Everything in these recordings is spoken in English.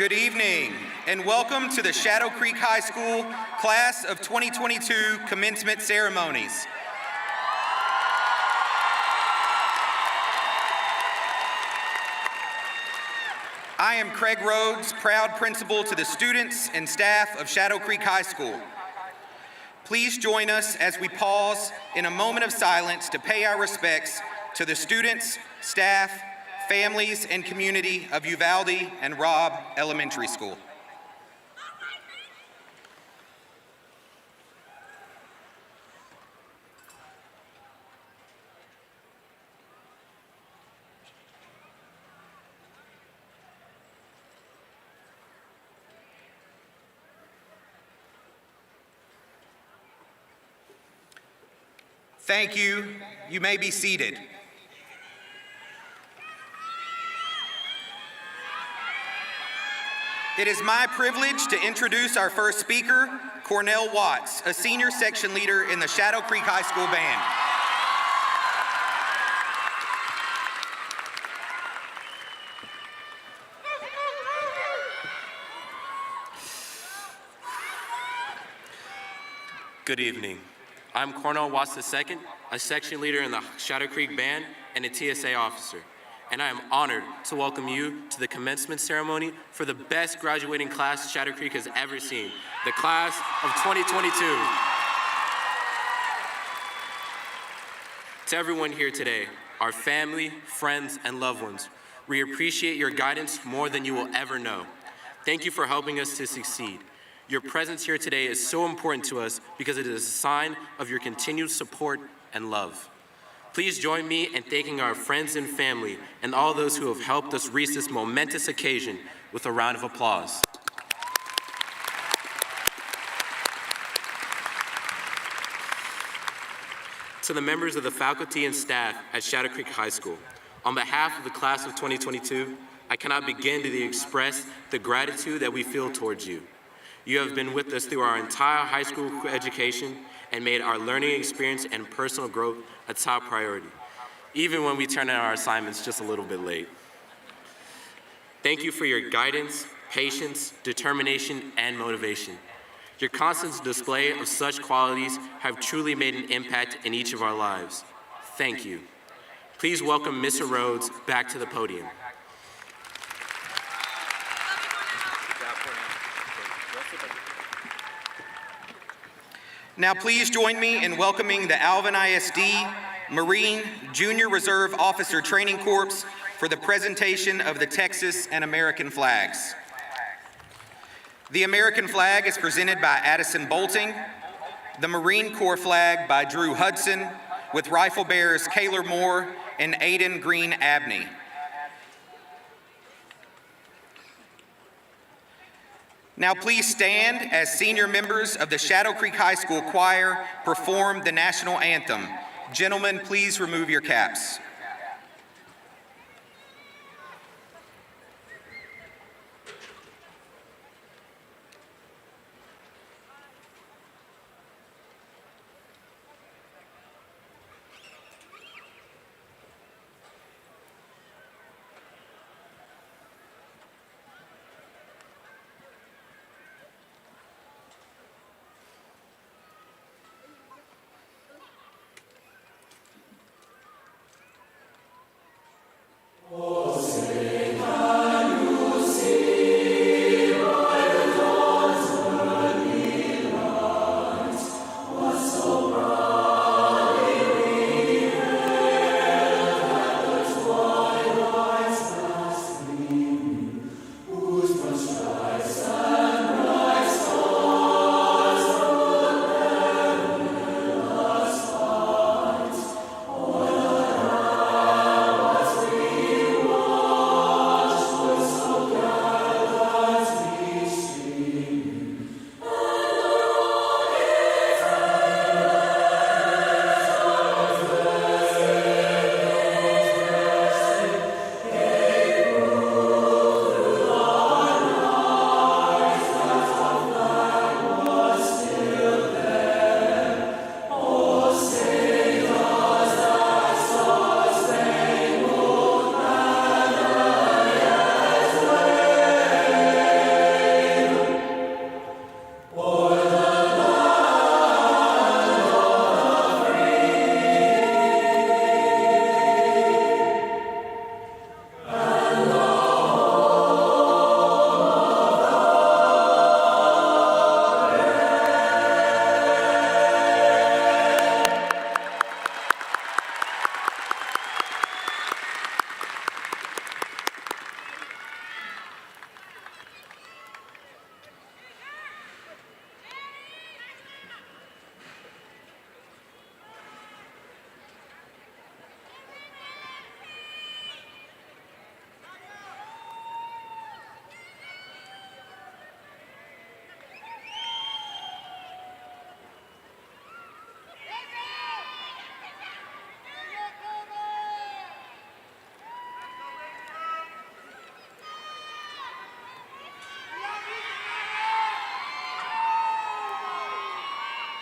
Good evening, and welcome to the Shadow Creek High School Class of 2022 Commencement Ceremonies. I am Craig Rhodes, proud principal to the students and staff of Shadow Creek High School. Please join us as we pause in a moment of silence to pay our respects to the students, staff, families, and community of Uvalde and Robb Elementary School. Thank you. You may be seated. It is my privilege to introduce our first speaker, Cornell Watts, a senior section leader in the Shadow Creek High School Band. Good evening. I'm Cornell Watts II, a section leader in the Shadow Creek Band and a TSA officer, and I am honored to welcome you to the commencement ceremony for the best graduating class Shadow Creek has ever seen, the class of 2022. To everyone here today, our family, friends, and loved ones, we appreciate your guidance more than you will ever know. Thank you for helping us to succeed. Your presence here today is so important to us because it is a sign of your continued support and love. Please join me in thanking our friends and family and all those who have helped us reach this momentous occasion with a round of applause. To the members of the faculty and staff at Shadow Creek High School, on behalf of the class of 2022, I cannot begin to express the gratitude that we feel towards you. You have been with us through our entire high school education and made our learning experience and personal growth a top priority, even when we turn in our assignments just a little bit late. Thank you for your guidance, patience, determination, and motivation. Your constant display of such qualities have truly made an impact in each of our lives. Thank you. Please welcome Mr. Rhodes back to the podium. Now please join me in welcoming the Alvin ISD Marine Junior Reserve Officer Training Corps for the presentation of the Texas and American flags. The American flag is presented by Addison Bolting, the Marine Corps flag by Drew Hudson, with rifle bearers Kaylor Moore and Aiden Green Abney. Now please stand as senior members of the Shadow Creek High School Choir perform the national anthem. Gentlemen, please remove your caps.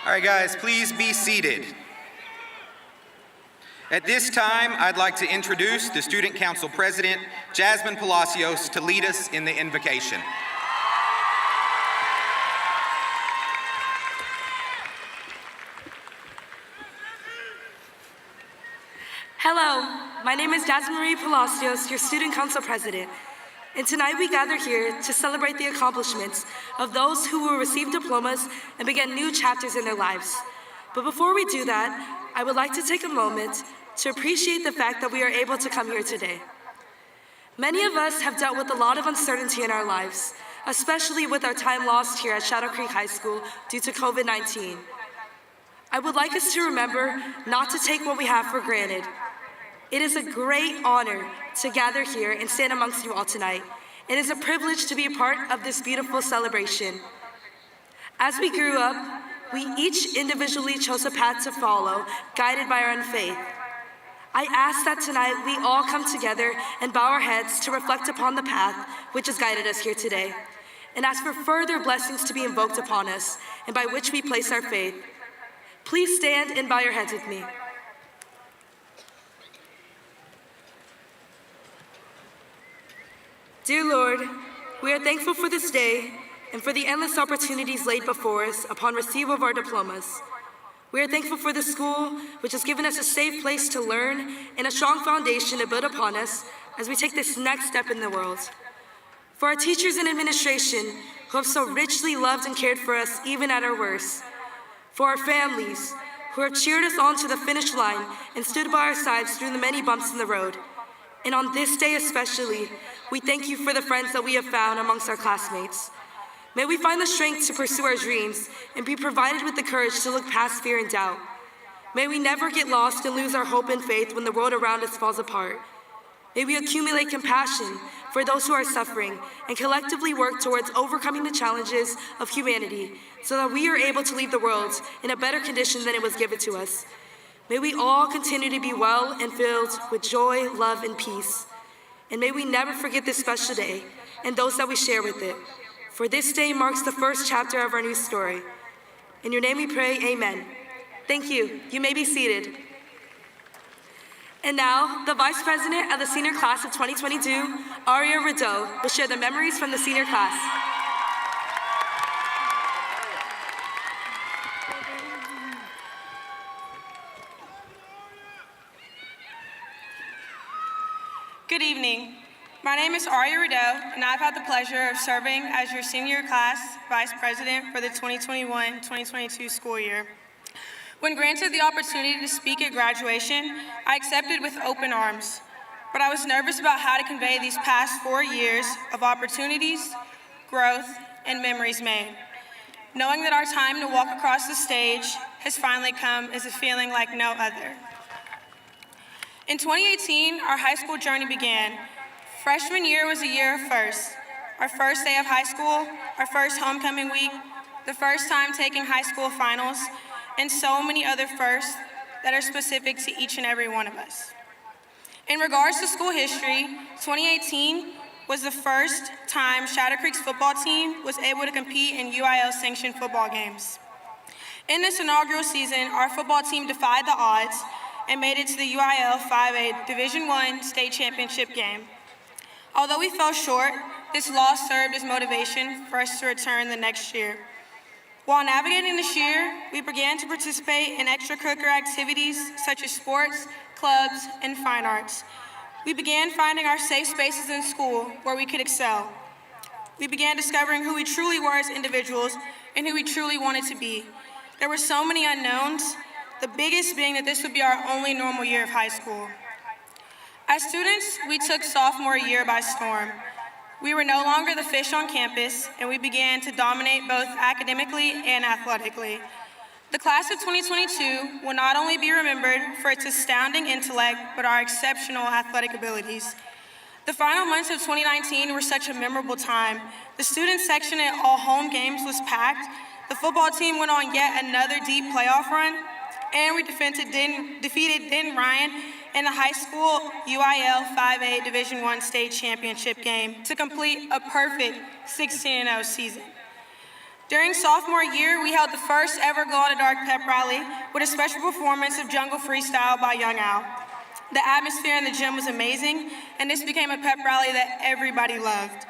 All right, guys, please be seated. At this time, I'd like to introduce the Student Council President, Jasmine Palacios, to lead us in the invocation. Hello, my name is Jasmine Marie Palacios, your Student Council President. And tonight we gather here to celebrate the accomplishments of those who will receive diplomas and begin new chapters in their lives. But before we do that, I would like to take a moment to appreciate the fact that we are able to come here today. Many of us have dealt with a lot of uncertainty in our lives, especially with our time lost here at Shadow Creek High School due to COVID-19. I would like us to remember not to take what we have for granted. It is a great honor to gather here and stand amongst you all tonight. It is a privilege to be a part of this beautiful celebration. As we grew up, we each individually chose a path to follow, guided by our own faith. I ask that tonight we all come together and bow our heads to reflect upon the path which has guided us here today, and ask for further blessings to be invoked upon us and by which we place our faith. Please stand and bow your heads with me. Dear Lord, we are thankful for this day and for the endless opportunities laid before us upon receipt of our diplomas. We are thankful for the school, which has given us a safe place to learn and a strong foundation to build upon us as we take this next step in the world. For our teachers and administration, who have so richly loved and cared for us even at our worst. For our families, who have cheered us on to the finish line and stood by our sides through the many bumps in the road. And on this day especially, we thank you for the friends that we have found amongst our classmates. May we find the strength to pursue our dreams and be provided with the courage to look past fear and doubt. May we never get lost and lose our hope and faith when the world around us falls apart. May we accumulate compassion for those who are suffering and collectively work towards overcoming the challenges of humanity so that we are able to leave the world in a better condition than it was given to us. May we all continue to be well and filled with joy, love, and peace. And may we never forget this special day and those that we share with it. For this day marks the first chapter of our new story. In your name we pray, amen. Thank you. You may be seated. And now, the Vice President of the Senior Class of 2022, Aria Rideau, will share the memories from the senior class. Good evening. My name is Aria Rideau, and I've had the pleasure of serving as your senior class vice president for the 2021-2022 school year. When granted the opportunity to speak at graduation, I accepted with open arms, but I was nervous about how to convey these past 4 years of opportunities, growth, and memories made. Knowing that our time to walk across the stage has finally come is a feeling like no other. In 2018, our high school journey began. Freshman year was a year of firsts. Our first day of high school, our first homecoming week, the first time taking high school finals, and so many other firsts that are specific to each and every one of us. In regards to school history, 2018 was the first time Shadow Creek's football team was able to compete in UIL-sanctioned football games. In this inaugural season, our football team defied the odds and made it to the UIL 5A Division I state championship game. Although we fell short, this loss served as motivation for us to return the next year. While navigating this year, we began to participate in extracurricular activities such as sports, clubs, and fine arts. We began finding our safe spaces in school where we could excel. We began discovering who we truly were as individuals and who we truly wanted to be. There were so many unknowns, the biggest being that this would be our only normal year of high school. As students, we took sophomore year by storm. We were no longer the fish on campus, and we began to dominate both academically and athletically. The class of 2022 will not only be remembered for its astounding intellect, but our exceptional athletic abilities. The final months of 2019 were such a memorable time. The student section at all home games was packed. The football team went on yet another deep playoff run, and we defeated Denton Ryan in the high school UIL 5A Division I state championship game to complete a perfect 16-0 season. During sophomore year, we held the first ever Glow in the Dark pep rally with a special performance of Jungle Freestyle by Young Al. The atmosphere in the gym was amazing, and this became a pep rally that everybody loved.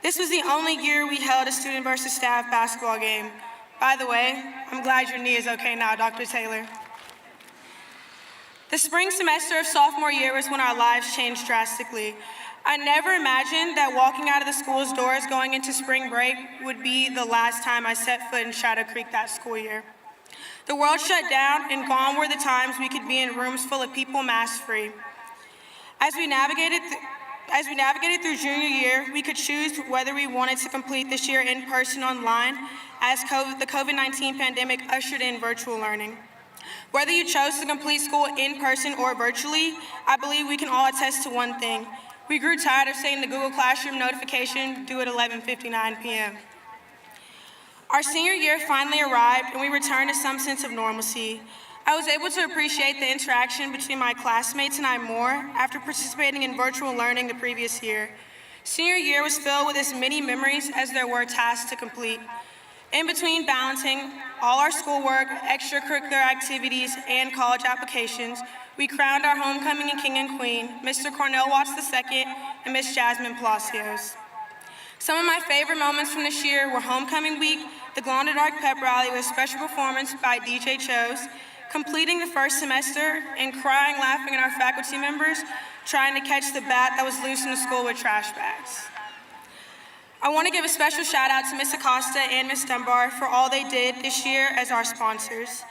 This was the only year we held a student versus staff basketball game. By the way, I'm glad your knee is okay now, Dr. Taylor. The spring semester of sophomore year was when our lives changed drastically. I never imagined that walking out of the school's doors going into spring break would be the last time I set foot in Shadow Creek that school year. The world shut down, and gone were the times we could be in rooms full of people mask-free. As we navigated through junior year, we could choose whether we wanted to complete this year in person or online, as the COVID-19 pandemic ushered in virtual learning. Whether you chose to complete school in person or virtually, I believe we can all attest to one thing. We grew tired of seeing the Google Classroom notification due at 11:59 p.m. Our senior year finally arrived, and we returned to some sense of normalcy. I was able to appreciate the interaction between my classmates and I more after participating in virtual learning the previous year. Senior year was filled with as many memories as there were tasks to complete. In between balancing all our schoolwork, extracurricular activities, and college applications, we crowned our homecoming king and queen, Mr. Cornell Watts II and Miss Jasmine Palacios. Some of my favorite moments from this year were homecoming week, the Glow in the Dark pep rally with a special performance by DJ Chose, completing the first semester, and crying laughing at our faculty members trying to catch the bat that was loose in the school with trash bags. I want to give a special shout out to Ms. Acosta and Ms. Dunbar for all they did this year as our sponsors.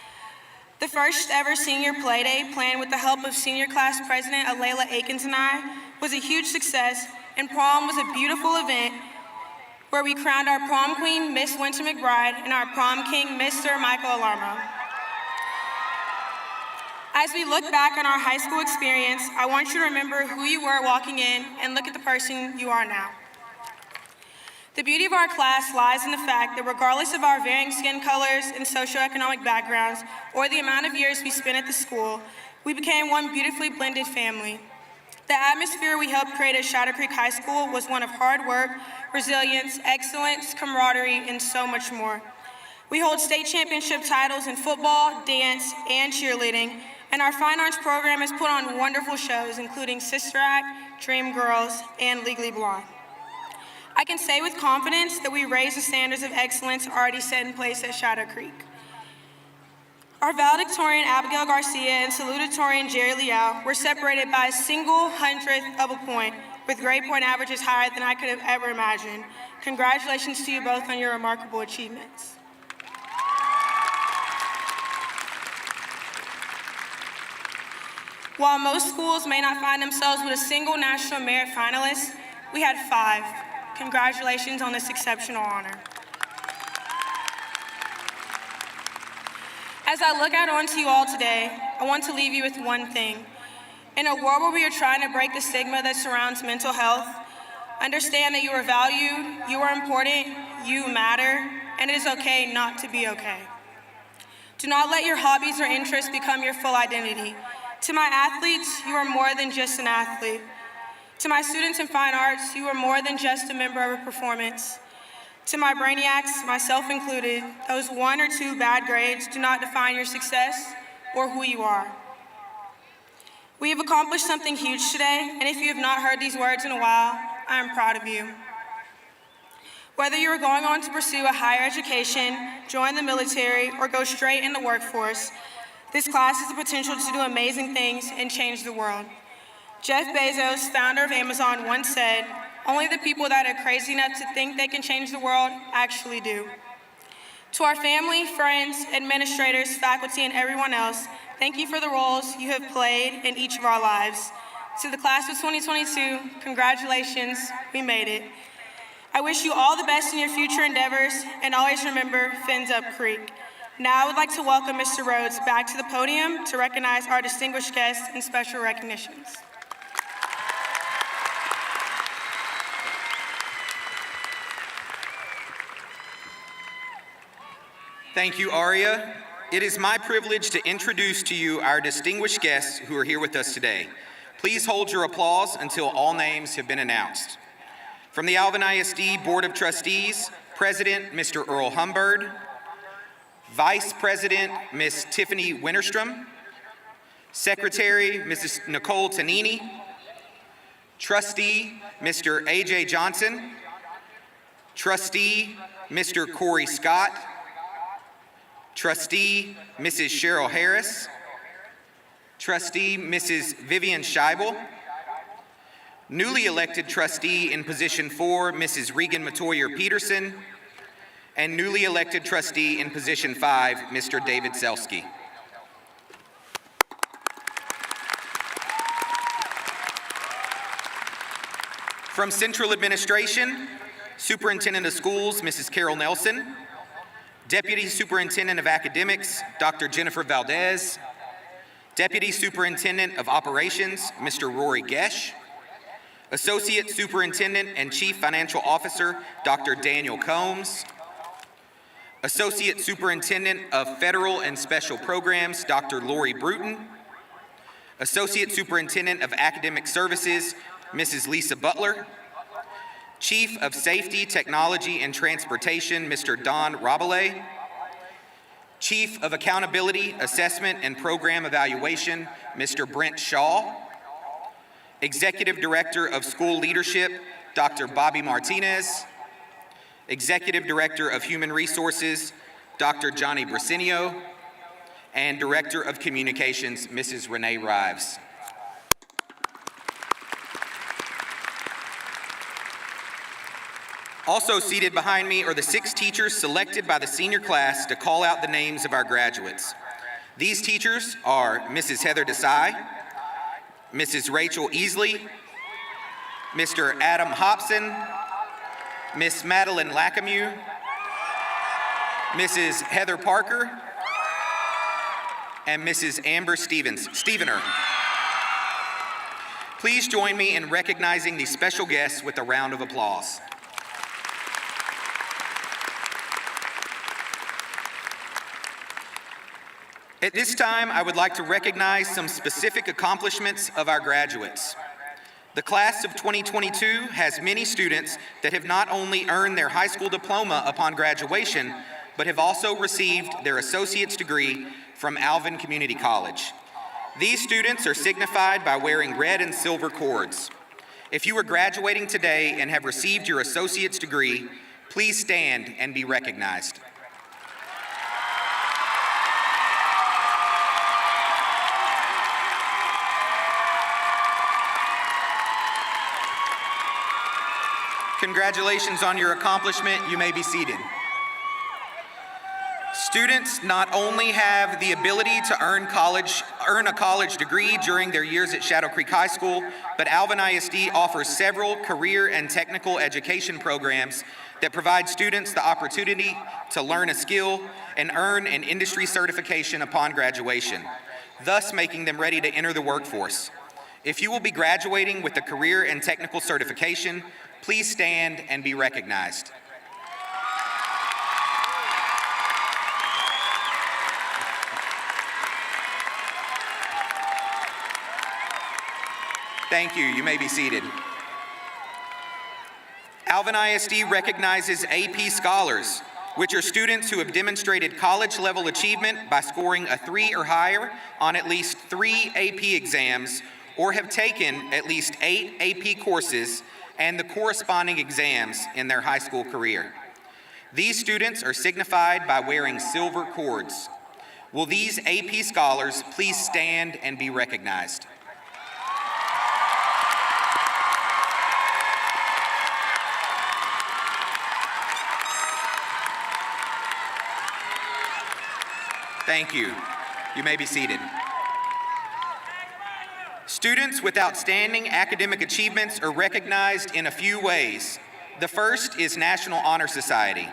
The first ever senior play day, planned with the help of senior class president Alayla Akins and I, was a huge success, and prom was a beautiful event where we crowned our prom queen, Miss Winter McBride, and our prom king, Mr. Michael Alarmo. As we look back on our high school experience, I want you to remember who you were walking in and look at the person you are now. The beauty of our class lies in the fact that regardless of our varying skin colors and socioeconomic backgrounds, or the amount of years we spent at the school, we became one beautifully blended family. The atmosphere we helped create at Shadow Creek High School was one of hard work, resilience, excellence, camaraderie, and so much more. We hold state championship titles in football, dance, and cheerleading, and our fine arts program has put on wonderful shows, including Sister Act, Dream Girls, and Legally Blonde. I can say with confidence that we raised the standards of excellence already set in place at Shadow Creek. Our valedictorian, Abigail Garcia, and salutatorian, Jerry Liao, were separated by a single hundredth of a point, with grade point averages higher than I could have ever imagined. Congratulations to you both on your remarkable achievements. While most schools may not find themselves with a single national merit finalist, we had 5. Congratulations on this exceptional honor. As I look out onto you all today, I want to leave you with one thing. In a world where we are trying to break the stigma that surrounds mental health, understand that you are valued, you are important, you matter, and it is okay not to be okay. Do not let your hobbies or interests become your full identity. To my athletes, you are more than just an athlete. To my students in fine arts, you are more than just a member of a performance. To my brainiacs, myself included, those 1 or 2 bad grades do not define your success or who you are. We have accomplished something huge today, and if you have not heard these words in a while, I am proud of you. Whether you are going on to pursue a higher education, join the military, or go straight in the workforce, this class has the potential to do amazing things and change the world. Jeff Bezos, founder of Amazon, once said, "Only the people that are crazy enough to think they can change the world actually do." To our family, friends, administrators, faculty, and everyone else, thank you for the roles you have played in each of our lives. To the class of 2022, congratulations, we made it. I wish you all the best in your future endeavors, and always remember, fins up creek. Now I would like to welcome Mr. Rhodes back to the podium to recognize our distinguished guests and special recognitions. Thank you, Aria. It is my privilege to introduce to you our distinguished guests who are here with us today. Please hold your applause until all names have been announced. From the Alvin ISD Board of Trustees, President, Mr. Earl Humbird, Vice President, Ms. Tiffany Winterstrom, Secretary, Mrs. Nicole Tanini, Trustee, Mr. A.J. Johnson, Trustee, Mr. Corey Scott, Trustee, Mrs. Cheryl Harris, Trustee, Mrs. Vivian Scheibel, newly elected trustee in position 4, Mrs. Regan Matoyer Peterson, and newly elected trustee in position 5, Mr. David Selski. From Central Administration, Superintendent of Schools, Mrs. Carol Nelson, Deputy Superintendent of Academics, Dr. Jennifer Valdez, Deputy Superintendent of Operations, Mr. Rory Gesh, Associate Superintendent and Chief Financial Officer, Dr. Daniel Combs, Associate Superintendent of Federal and Special Programs, Dr. Lori Bruton, Associate Superintendent of Academic Services, Mrs. Lisa Butler, Chief of Safety, Technology, and Transportation, Mr. Don Rabelais, Chief of Accountability, Assessment, and Program Evaluation, Mr. Brent Shaw, Executive Director of School Leadership, Dr. Bobby Martinez, Executive Director of Human Resources, Dr. Johnny Brasenio, and Director of Communications, Mrs. Renee Rives. Also seated behind me are the 6 teachers selected by the senior class to call out the names of our graduates. These teachers are Mrs. Heather Desai, Mrs. Rachel Easley, Mr. Adam Hobson, Miss Madeline Lackamew, Mrs. Heather Parker, and Mrs. Amber Stevener. Please join me in recognizing these special guests with a round of applause. At this time, I would like to recognize some specific accomplishments of our graduates. The class of 2022 has many students that have not only earned their high school diploma upon graduation, but have also received their associate's degree from Alvin Community College. These students are signified by wearing red and silver cords. If you are graduating today and have received your associate's degree, please stand and be recognized. Congratulations on your accomplishment. You may be seated. Students not only have the ability to earn a college degree during their years at Shadow Creek High School, but Alvin ISD offers several career and technical education programs that provide students the opportunity to learn a skill and earn an industry certification upon graduation, thus making them ready to enter the workforce. If you will be graduating with a career and technical certification, please stand and be recognized. Thank you. You may be seated. Alvin ISD recognizes AP Scholars, which are students who have demonstrated college-level achievement by scoring a 3 or higher on at least 3 AP exams or have taken at least 8 AP courses and the corresponding exams in their high school career. These students are signified by wearing silver cords. Will these AP Scholars please stand and be recognized? Thank you. You may be seated. Students with outstanding academic achievements are recognized in a few ways. The first is National Honor Society.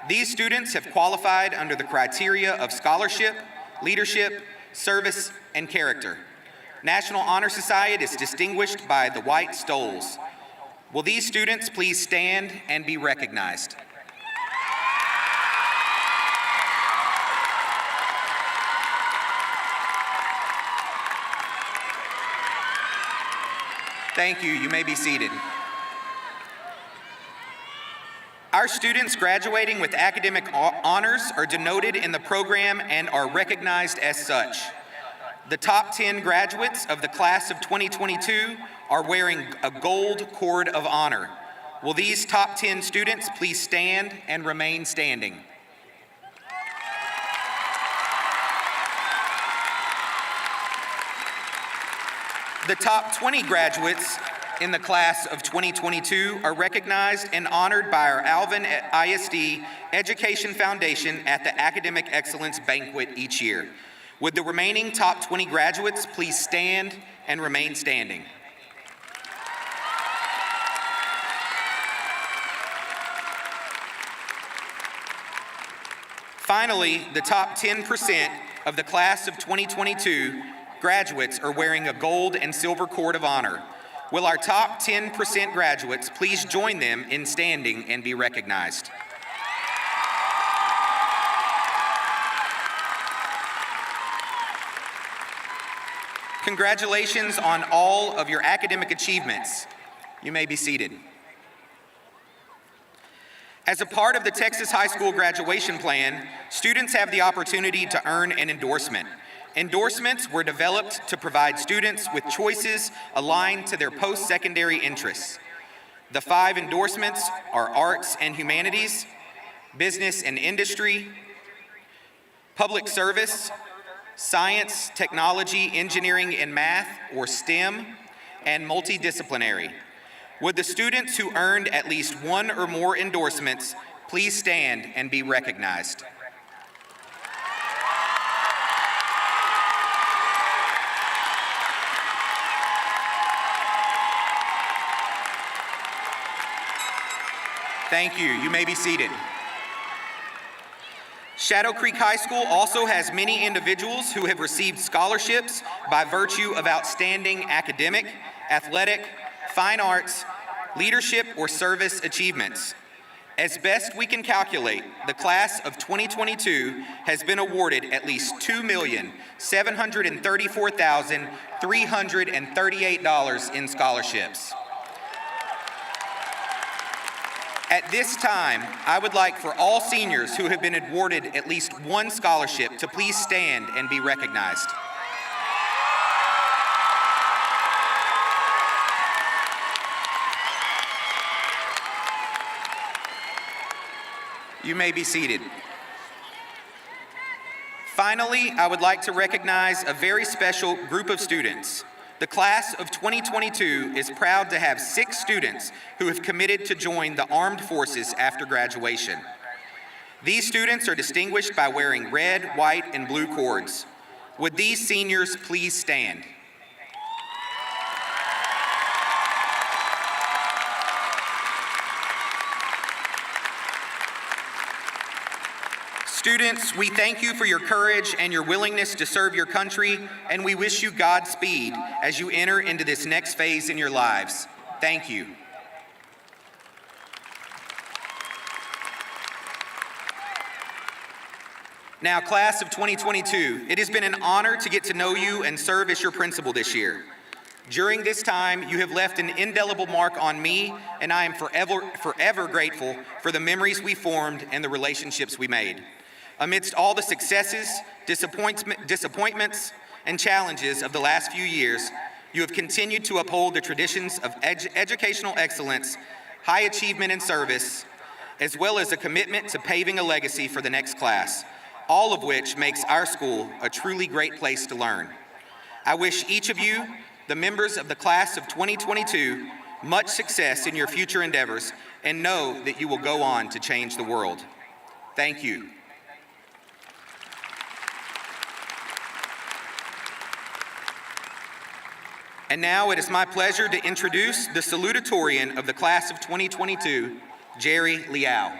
These students have qualified under the criteria of scholarship, leadership, service, and character. National Honor Society is distinguished by the white stoles. Will these students please stand and be recognized? Thank you. You may be seated. Our students graduating with academic honors are denoted in the program and are recognized as such. The top 10 graduates of the class of 2022 are wearing a gold cord of honor. Will these top 10 students please stand and remain standing? The top 20 graduates in the class of 2022 are recognized and honored by our Alvin ISD Education Foundation at the Academic Excellence Banquet each year. Would the remaining top 20 graduates please stand and remain standing? Finally, the top 10% of the class of 2022 graduates are wearing a gold and silver cord of honor. Will our top 10% graduates please join them in standing and be recognized? Congratulations on all of your academic achievements. You may be seated. As a part of the Texas High School graduation plan, students have the opportunity to earn an endorsement. Endorsements were developed to provide students with choices aligned to their post-secondary interests. The 5 endorsements are arts and humanities, business and industry, public service, science, technology, engineering, and math, or STEM, and multidisciplinary. Would the students who earned at least 1 or more endorsements please stand and be recognized? Thank you. You may be seated. Shadow Creek High School also has many individuals who have received scholarships by virtue of outstanding academic, athletic, fine arts, leadership, or service achievements. As best we can calculate, the class of 2022 has been awarded at least $2,734,338 in scholarships. At this time, I would like for all seniors who have been awarded at least 1 scholarship to please stand and be recognized. You may be seated. Finally, I would like to recognize a very special group of students. The class of 2022 is proud to have 6 students who have committed to join the armed forces after graduation. These students are distinguished by wearing red, white, and blue cords. Would these seniors please stand? Students, we thank you for your courage and your willingness to serve your country, and we wish you Godspeed as you enter into this next phase in your lives. Thank you. Now, class of 2022, it has been an honor to get to know you and serve as your principal this year. During this time, you have left an indelible mark on me, and I am forever grateful for the memories we formed and the relationships we made. Amidst all the successes, disappointments, and challenges of the last few years, you have continued to uphold the traditions of educational excellence, high achievement and service, as well as a commitment to paving a legacy for the next class, all of which makes our school a truly great place to learn. I wish each of you, the members of the class of 2022, much success in your future endeavors, and know that you will go on to change the world. Thank you. And now it is my pleasure to introduce the Salutatorian of the class of 2022, Jerry Liao.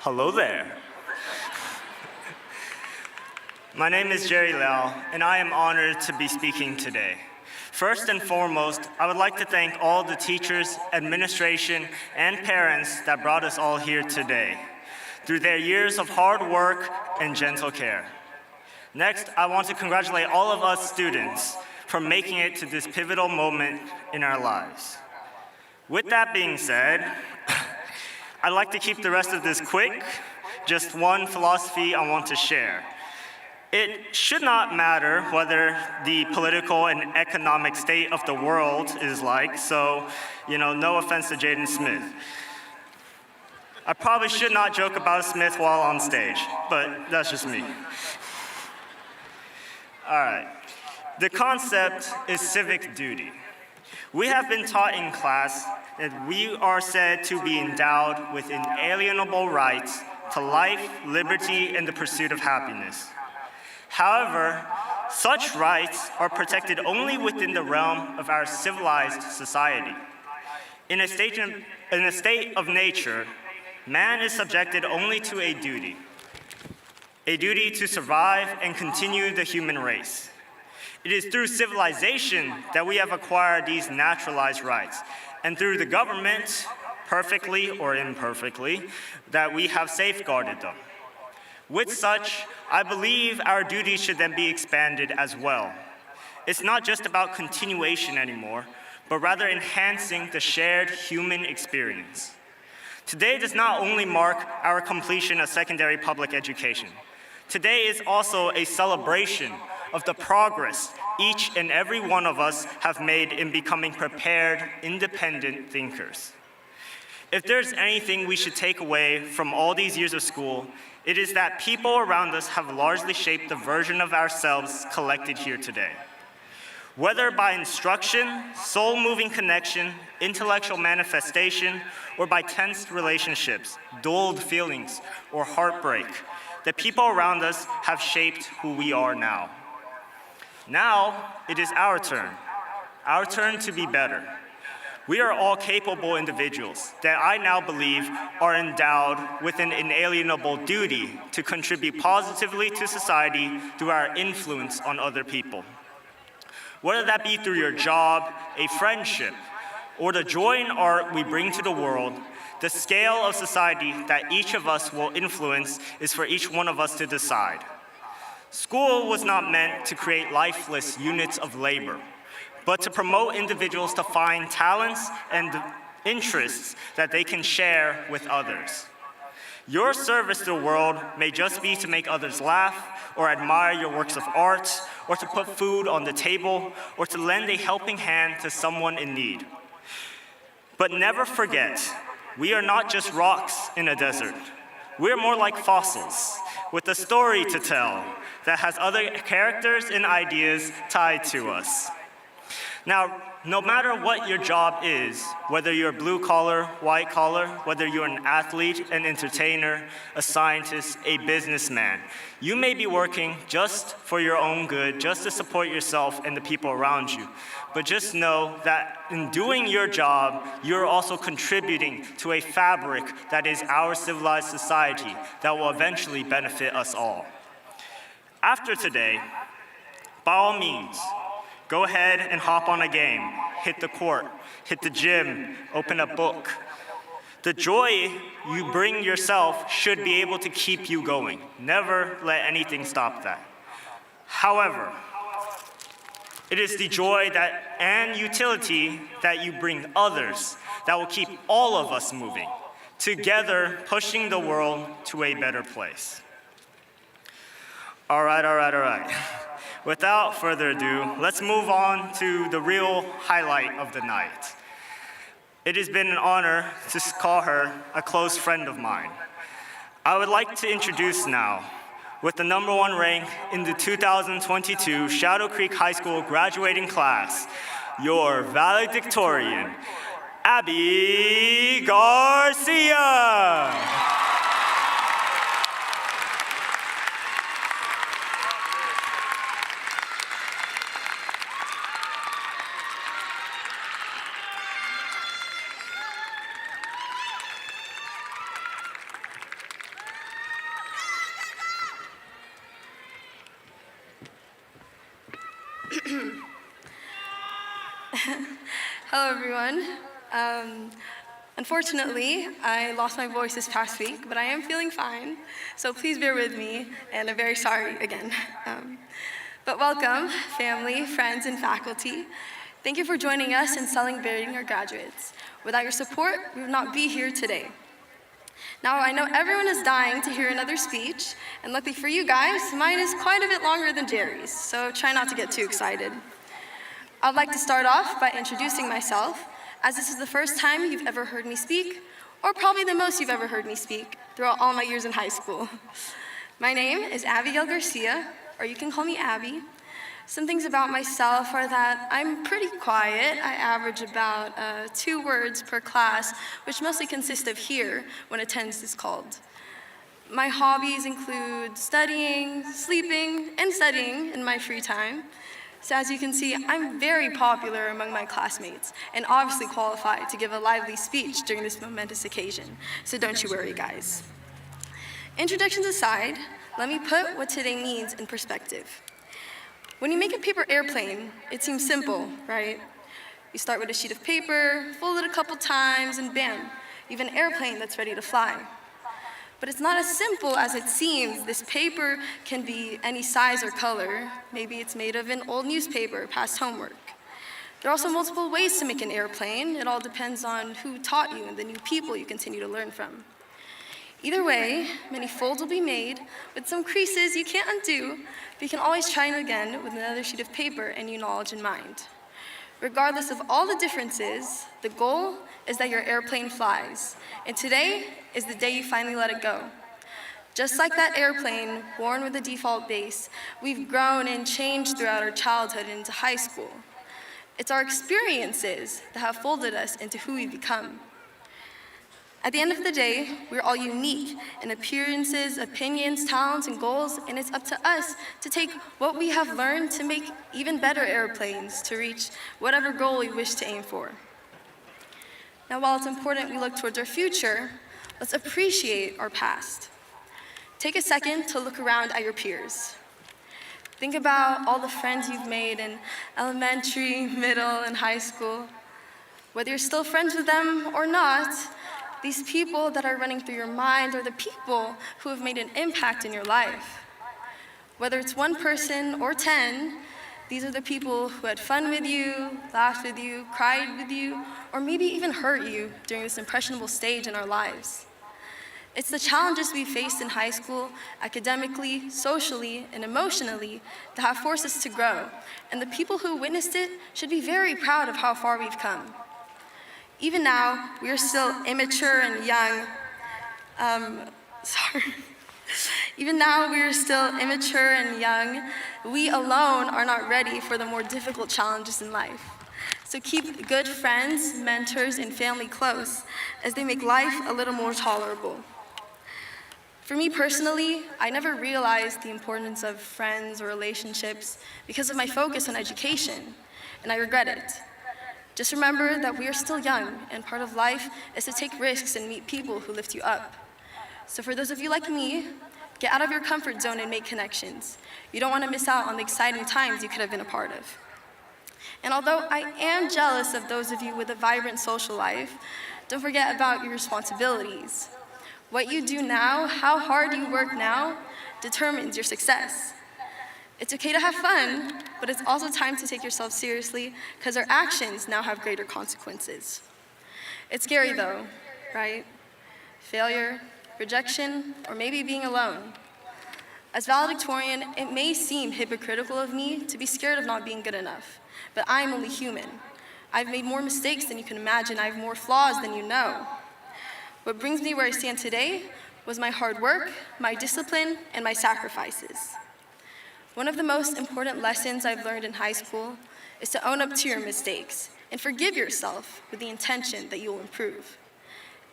Hello there. My name is Jerry Lau, and I am honored to be speaking today. First and foremost, I would like to thank all the teachers, administration, and parents that brought us all here today through their years of hard work and gentle care. Next, I want to congratulate all of us students for making it to this pivotal moment in our lives. With that being said, I'd like to keep the rest of this quick. Just one philosophy I want to share. It should not matter whether the political and economic state of the world is like, so, no offense to Jaden Smith. I probably should not joke about Smith while on stage, but that's just me. All right. The concept is civic duty. We have been taught in class that we are said to be endowed with inalienable rights to life, liberty, and the pursuit of happiness. However, such rights are protected only within the realm of our civilized society. In a state of nature, man is subjected only to a duty to survive and continue the human race. It is through civilization that we have acquired these naturalized rights, and through the government, perfectly or imperfectly, that we have safeguarded them. With such, I believe our duties should then be expanded as well. It's not just about continuation anymore, but rather enhancing the shared human experience. Today does not only mark our completion of secondary public education. Today is also a celebration of the progress each and every one of us have made in becoming prepared, independent thinkers. If there's anything we should take away from all these years of school, it is that people around us have largely shaped the version of ourselves collected here today. Whether by instruction, soul-moving connection, intellectual manifestation, or by tensed relationships, dulled feelings, or heartbreak, the people around us have shaped who we are now. Now, it is our turn to be better. We are all capable individuals that I now believe are endowed with an inalienable duty to contribute positively to society through our influence on other people. Whether that be through your job, a friendship, or the joy and art we bring to the world, the scale of society that each of us will influence is for each one of us to decide. School was not meant to create lifeless units of labor, but to promote individuals to find talents and interests that they can share with others. Your service to the world may just be to make others laugh, or admire your works of art, or to put food on the table, or to lend a helping hand to someone in need. But never forget, we are not just rocks in a desert. We're more like fossils, with a story to tell that has other characters and ideas tied to us. Now, no matter what your job is, whether you're blue collar, white collar, whether you're an athlete, an entertainer, a scientist, a businessman, you may be working just for your own good, just to support yourself and the people around you. But just know that in doing your job, you're also contributing to a fabric that is our civilized society that will eventually benefit us all. After today, by all means, go ahead and hop on a game, hit the court, hit the gym, open a book. The joy you bring yourself should be able to keep you going. Never let anything stop that. However, it is the joy and utility that you bring others that will keep all of us moving, together pushing the world to a better place. All right. Without further ado, let's move on to the real highlight of the night. It has been an honor to call her a close friend of mine. I would like to introduce now, with the #1 rank in the 2022 Shadow Creek High School graduating class, your valedictorian, Abby Garcia. Hello, everyone. Unfortunately, I lost my voice this past week, but I am feeling fine, so please bear with me, and I'm very sorry again. But welcome, family, friends, and faculty. Thank you for joining us in celebrating our graduates. Without your support, we would not be here today. Now, I know everyone is dying to hear another speech, and luckily for you guys, mine is quite a bit longer than Jerry's, so try not to get too excited. I'd like to start off by introducing myself, as this is the first time you've ever heard me speak, or probably the most you've ever heard me speak throughout all my years in high school. My name is Abigail Garcia, or you can call me Abby. Some things about myself are that I'm pretty quiet. I average about 2 words per class, which mostly consist of here when attendance is called. My hobbies include studying, sleeping, and studying in my free time. So as you can see, I'm very popular among my classmates and obviously qualified to give a lively speech during this momentous occasion. So don't you worry, guys. Introductions aside, let me put what today means in perspective. When you make a paper airplane, it seems simple, right? You start with a sheet of paper, fold it a couple times, and bam, you have an airplane that's ready to fly. But it's not as simple as it seems. This paper can be any size or color. Maybe it's made of an old newspaper, past homework. There are also multiple ways to make an airplane. It all depends on who taught you and the new people you continue to learn from. Either way, many folds will be made with some creases you can't undo, but you can always try it again with another sheet of paper and new knowledge in mind. Regardless of all the differences, the goal is that your airplane flies, and today is the day you finally let it go. Just like that airplane born with a default base, we've grown and changed throughout our childhood and into high school. It's our experiences that have folded us into who we've become. At the end of the day, we're all unique in appearances, opinions, talents, and goals, and it's up to us to take what we have learned to make even better airplanes to reach whatever goal we wish to aim for. Now, while it's important we look towards our future, let's appreciate our past. Take a second to look around at your peers. Think about all the friends you've made in elementary, middle, and high school. Whether you're still friends with them or not, these people that are running through your mind are the people who have made an impact in your life. Whether it's 1 person or 10, these are the people who had fun with you, laughed with you, cried with you, or maybe even hurt you during this impressionable stage in our lives. It's the challenges we faced in high school, academically, socially, and emotionally, that have forced us to grow, and the people who witnessed it should be very proud of how far we've come. Even now, we are still immature and young. Even now, we are still immature and young. We alone are not ready for the more difficult challenges in life. So keep good friends, mentors, and family close as they make life a little more tolerable. For me personally, I never realized the importance of friends or relationships because of my focus on education, and I regret it. Just remember that we are still young, and part of life is to take risks and meet people who lift you up. So for those of you like me, get out of your comfort zone and make connections. You don't want to miss out on the exciting times you could have been a part of. And although I am jealous of those of you with a vibrant social life, don't forget about your responsibilities. What you do now, how hard you work now, determines your success. It's okay to have fun, but it's also time to take yourself seriously because our actions now have greater consequences. It's scary though, right? Failure, rejection, or maybe being alone. As valedictorian, it may seem hypocritical of me to be scared of not being good enough, but I'm only human. I've made more mistakes than you can imagine. I have more flaws than you know. What brings me where I stand today was my hard work, my discipline, and my sacrifices. One of the most important lessons I've learned in high school is to own up to your mistakes and forgive yourself with the intention that you will improve.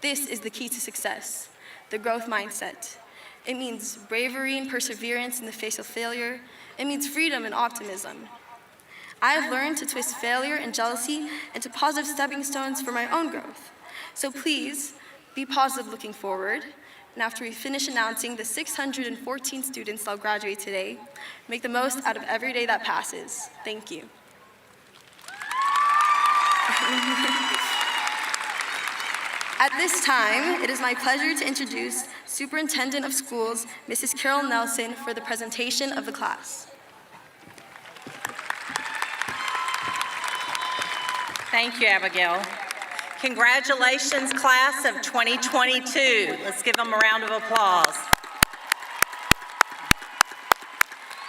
This is the key to success, the growth mindset. It means bravery and perseverance in the face of failure. It means freedom and optimism. I have learned to twist failure and jealousy into positive stepping stones for my own growth. So please, be positive looking forward. And after we finish announcing the 614 students that'll graduate today, make the most out of every day that passes. Thank you. At this time, it is my pleasure to introduce Superintendent of Schools, Mrs. Carol Nelson, for the presentation of the class. Thank you, Abigail. Congratulations, class of 2022. Let's give them a round of applause.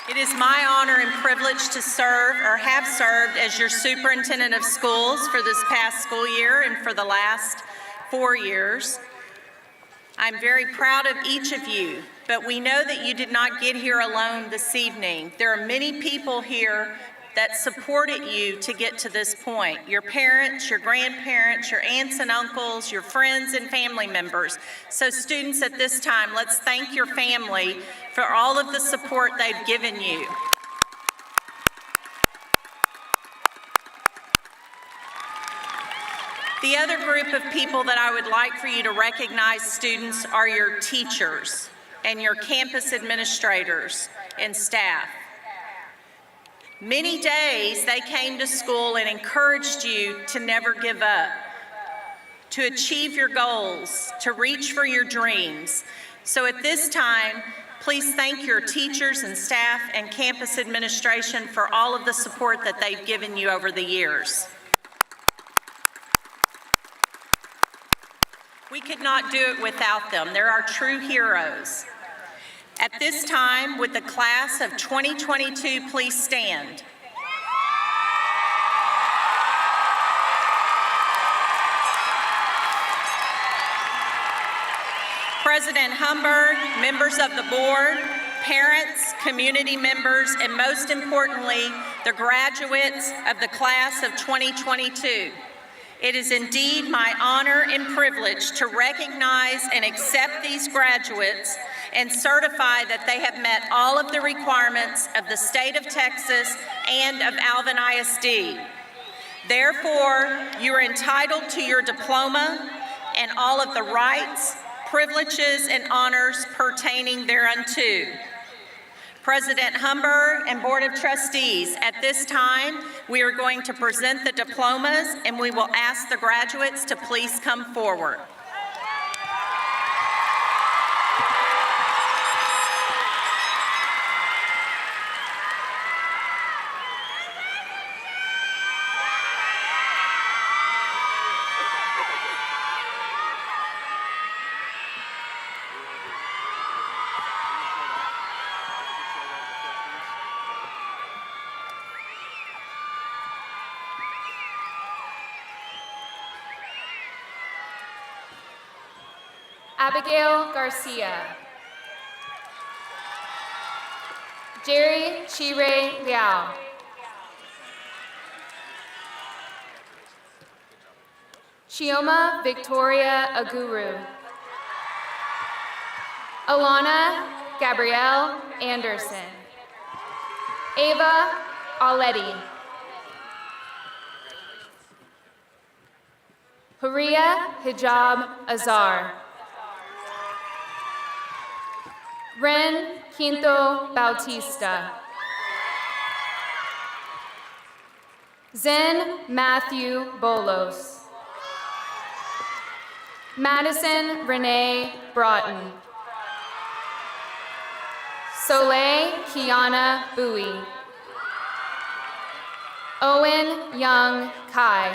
It is my honor and privilege to serve or have served as your superintendent of schools for this past school year and for the last 4 years. I'm very proud of each of you, but we know that you did not get here alone this evening. There are many people here that supported you to get to this point. Your parents, your grandparents, your aunts and uncles, your friends and family members. So students, at this time, let's thank your family for all of the support they've given you. The other group of people that I would like for you to recognize, students, are your teachers and your campus administrators and staff. Many days they came to school and encouraged you to never give up, to achieve your goals, to reach for your dreams. So at this time, please thank your teachers and staff and campus administration for all of the support that they've given you over the years. We could not do it without them. They're our true heroes. At this time, would the class of 2022 please stand? President Humberg, members of the board, parents, community members, and most importantly, the graduates of the class of 2022. It is indeed my honor and privilege to recognize and accept these graduates and certify that they have met all of the requirements of the state of Texas and of Alvin ISD. Therefore, you are entitled to your diploma and all of the rights, privileges, and honors pertaining thereunto. President Humber and Board of Trustees, at this time, we are going to present the diplomas, and we will ask the graduates to please come forward. Abigail Garcia. Jerry Chire Liao. Chioma Victoria Aguru. Alana Gabrielle Anderson. Ava Aleti. Huria Hijab Azar. Ren Quinto Bautista. Zen Matthew Bolos. Madison Renee Broughton. Soleil Kiana Bowie. Owen Young Kai.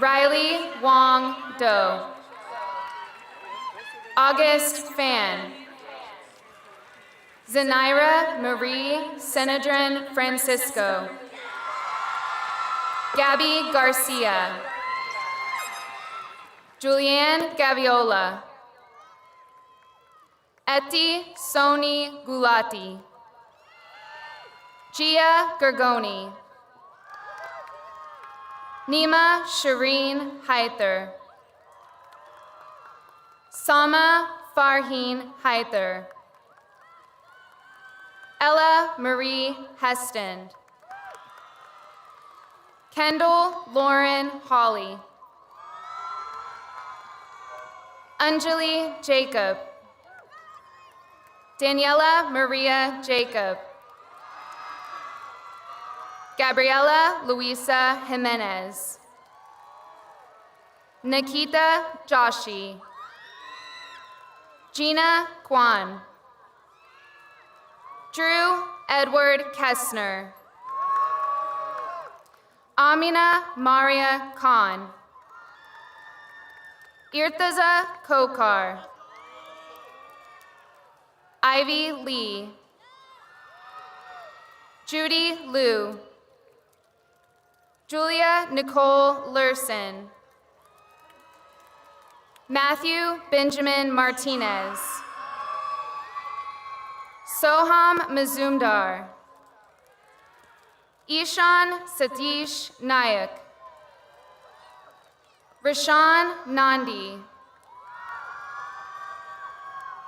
Riley Wong Do. August Fan. Zenaira Marie Senedrin Francisco. Gabby Garcia. Julianne Gaviola. Eti Soni Gulati. Gia Gergoni. Nima Shireen Hyther. Sama Farheen Hyther. Ella Marie Heston. Kendall Lauren Hawley. Anjali Jacob. Daniela Maria Jacob. Gabriela Luisa Jimenez. Nikita Joshi. Gina Kwan. Drew Edward Kessner. Amina Maria Khan. Irtaza Kokar. Ivy Lee. Judy Liu. Julia Nicole Lurson. Matthew Benjamin Martinez. Soham Mazumdar. Ishan Satish Nayak. Rashawn Nandi.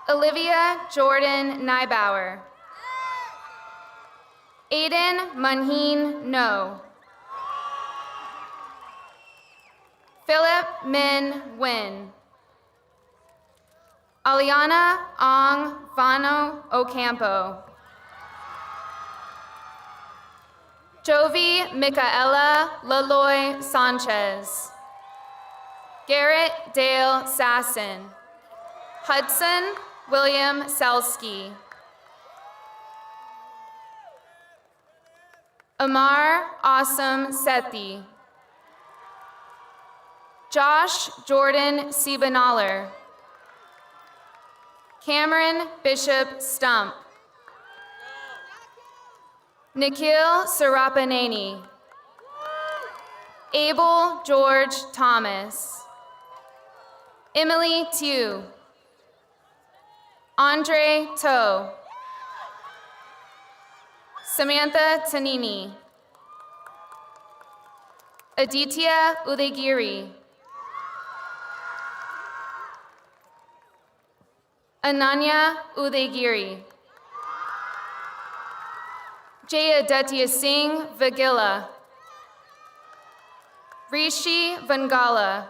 Olivia Jordan Nybauer. Aiden Manheen No. Philip Min Nguyen. Aliana Ong Vano Ocampo. Jovi Micaela Laloy Sanchez. Garrett Dale Sasson. Hudson William Selsky. Amar Awesome Sethi. Josh Jordan Siebanaler. Cameron Bishop Stump. Nikhil Sarapaneni. Abel George Thomas. Emily Tew. Andre To. Samantha Tanini. Aditya Udagiri. Ananya Udagiri. Jayaditya Singh Vagila. Rishi Vangala.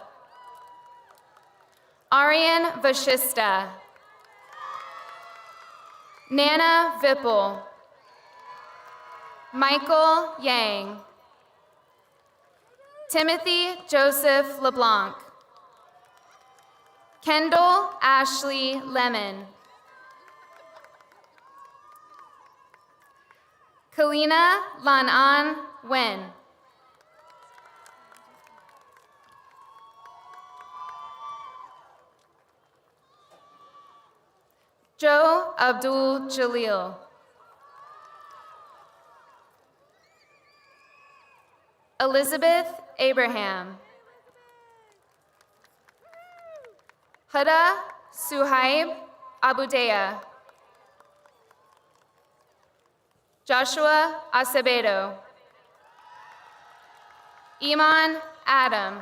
Aryan Vashista. Nana Vipul. Michael Yang. Timothy Joseph LeBlanc. Kendall Ashley Lemon. Kalina Lanan Wen. Joe Abdul Jalil. Elizabeth Abraham. Huda Suhaib Abudeya. Joshua Acevedo. Iman Adam.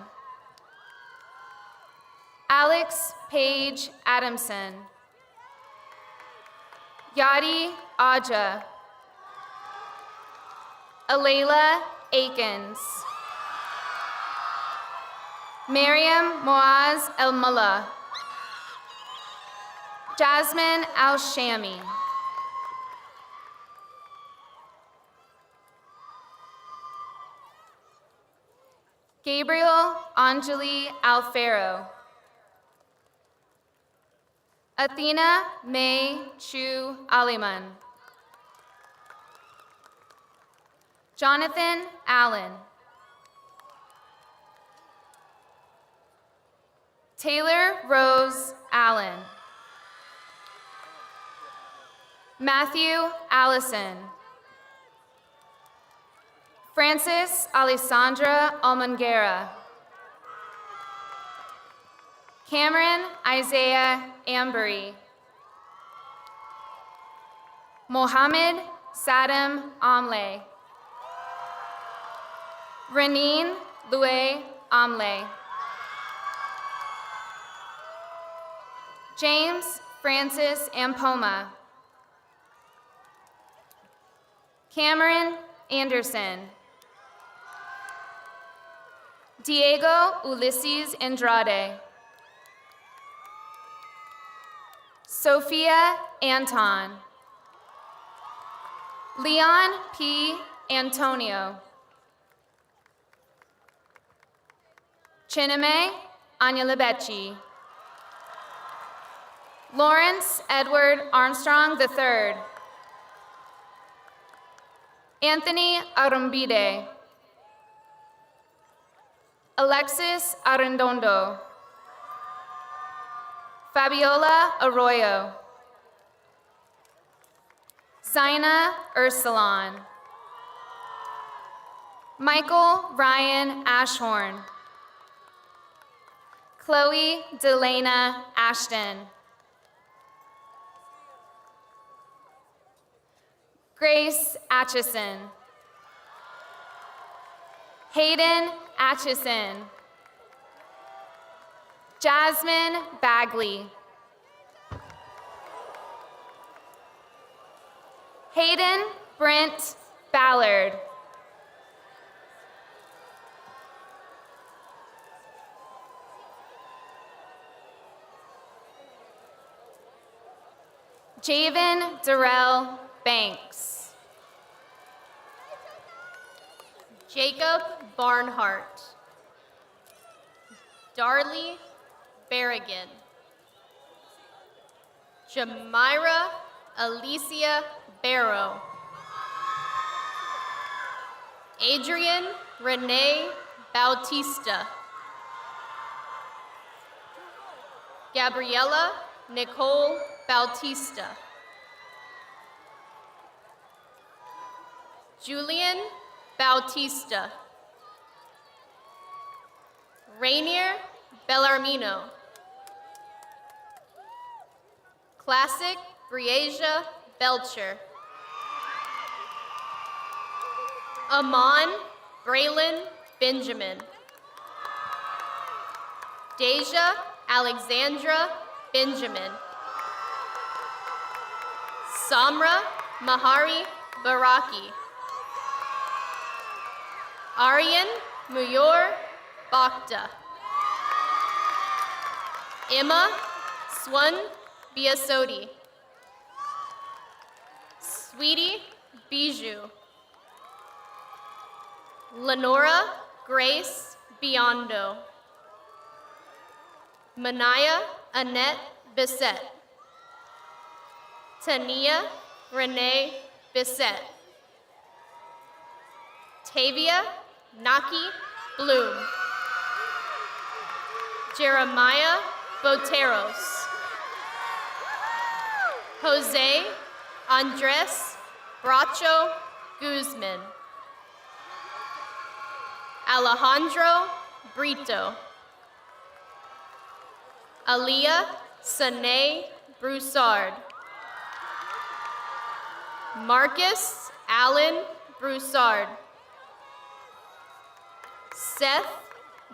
Alex Paige Adamson. Yadi Aja. Alayla Akins. Miriam Moaz El-Mullah. Jasmine Al-Shami. Gabriel Anjali Alfaro. Athena May Chu Aliman. Jonathan Allen. Taylor Rose Allen. Matthew Allison. Francis Alessandra Almongera. Cameron Isaiah Ambery. Mohammed Saddam Amle. Renine Louis Amle. James Francis Ampoma. Cameron Anderson. Diego Ulysses Andrade. Sophia Anton. Leon P. Antonio. Chineme Anyalebechi. Lawrence Edward Armstrong III. Anthony Arumbide. Alexis Arredondo. Fabiola Arroyo. Zaina Ursulon. Michael Ryan Ashhorn. Chloe Delana Ashton. Grace Atchison. Hayden Atchison. Jasmine Bagley. Hayden Brent Ballard. Javen Darrell Banks. Jacob Barnhart. Darley Berrigan. Jamira Alicia Barrow. Adrian Renee Bautista. Gabriella Nicole Bautista. Julian Bautista. Rainier Bellarmino. Classic Briasia Belcher. Amon Braylon Benjamin. Deja Alexandra Benjamin. Samra Mahari Baraki. Aryan Muyor Bakhta. Emma Swan Biasodi. Sweetie Bijou. Lenora Grace Biondo. Manaya Annette Bissett. Tania Renee Bissett. Tavia Naki Bloom. Jeremiah Boteros. Jose Andres Bracho Guzman. Alejandro Brito. Aaliyah Sane Broussard. Marcus Allen Broussard. Seth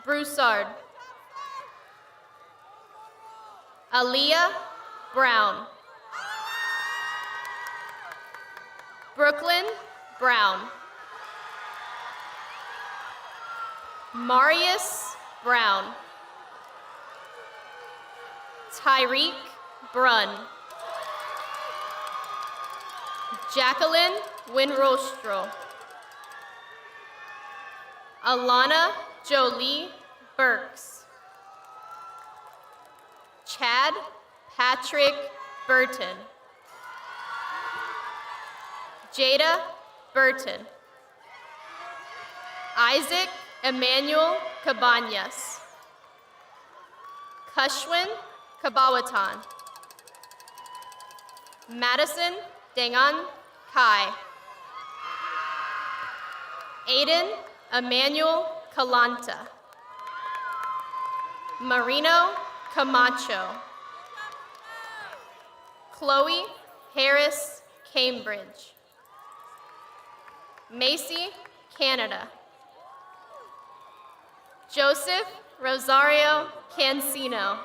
Broussard. Aaliyah Brown. Brooklyn Brown. Marius Brown. Tyreek Brunn. Jacqueline Winrostro. Alana Jolie Burks. Chad Patrick Burton. Jada Burton. Isaac Emmanuel Cabañas. Kushwin Kabawatan. Madison Dangan Kai. Aiden Emmanuel Kalanta. Marino Camacho. Chloe Harris Cambridge. Macy Canada. Joseph Rosario Cancino.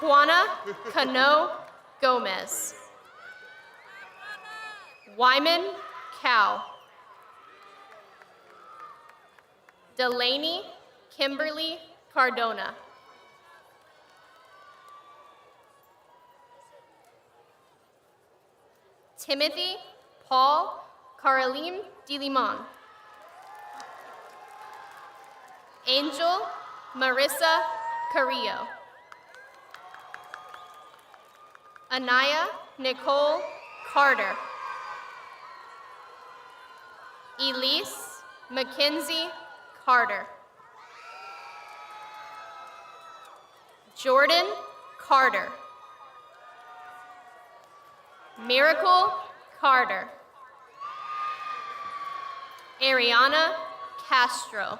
Juana Cano Gomez. Wyman Cow. Delaney Kimberly Cardona. Timothy Paul Caroline DeLimon. Angel Marissa Carrillo. Anaya Nicole Carter. Elise Mackenzie Carter. Jordan Carter. Miracle Carter. Ariana Castro.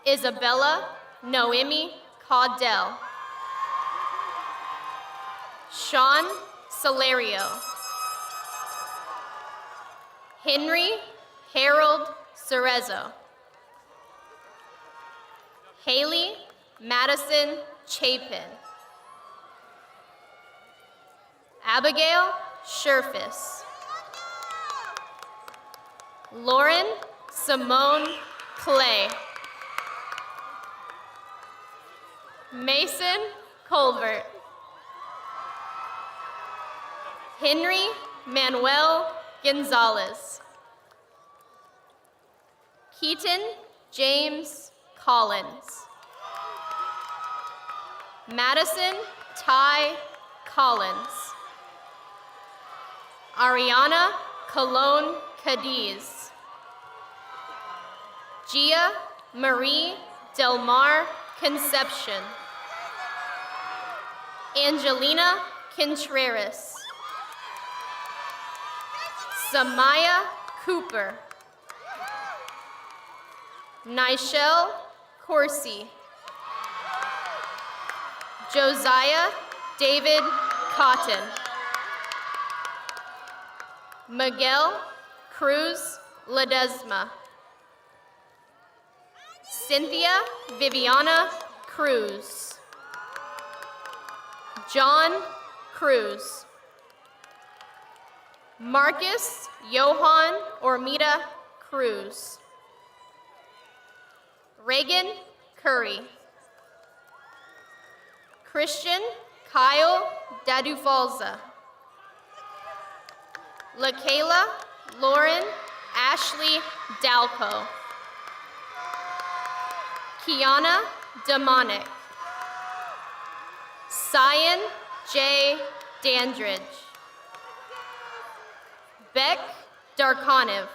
Isabella Noemi Caudell. Sean Salario. Henry Harold Cerezo. Haley Madison Chapin. Abigail Sherfis. Lauren Simone Clay. Mason Colbert. Henry Manuel Gonzalez. Keaton James Collins. Madison Ty Collins. Ariana Colon Cadiz. Gia Marie Del Mar Conception. Angelina Contreras. Samaya Cooper. Nichelle Corsi. Josiah David Cotton. Miguel Cruz Ledesma. Cynthia Viviana Cruz. John Cruz. Marcus Johan Ormita Cruz. Reagan Curry. Christian Kyle Dadufalza. LaKayla Lauren Ashley Dalco. Kiana Demonic. Cyan J. Dandridge. Beck Darkonev.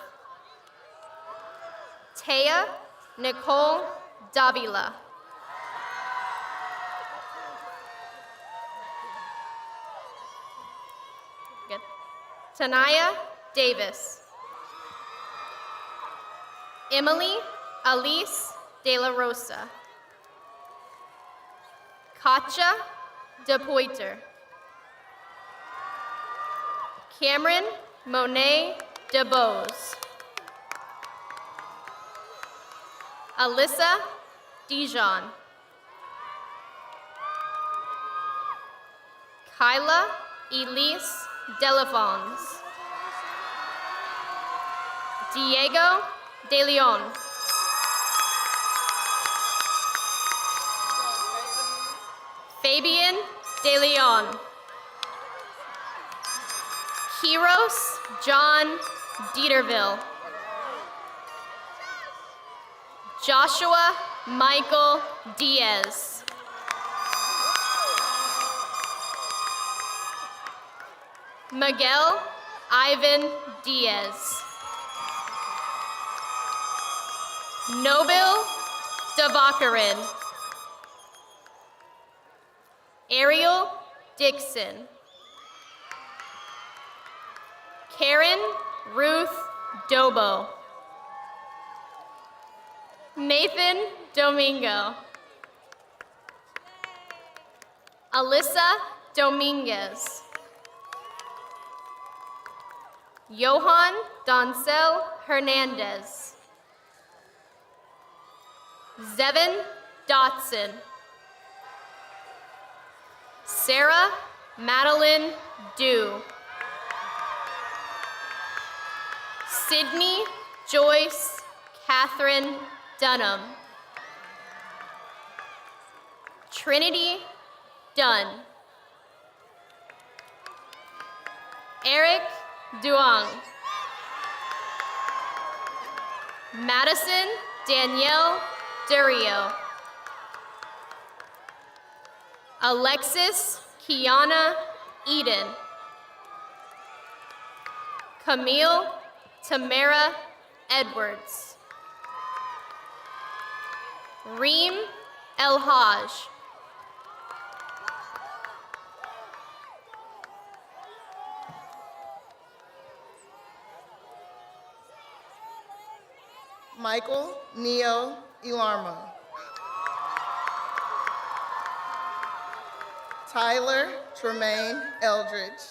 Taya Nicole Davila. Good. Tanaya Davis. Emily Alice De La Rosa. Katja De Poiter. Cameron Monet DeBose. Alyssa Dijon. Kyla Elise Delafons. Diego De Leon. Fabian De Leon. Kiros John Dieterville. Joshua Michael Diaz. Miguel Ivan Diaz. Nobil Devakarin. Ariel Dixon. Karen Ruth Dobo. Nathan Domingo. Alyssa Dominguez. Johan Doncel Hernandez. Zevin Dotson. Sarah Madeline Dew. Sydney Joyce Catherine Dunham. Trinity Dunn. Eric Duong. Madison Danielle Durio. Alexis Kiana Eden. Camille Tamara Edwards. Reem El Haj. Michael Neo Ilarmo. Tyler Tremaine Eldridge.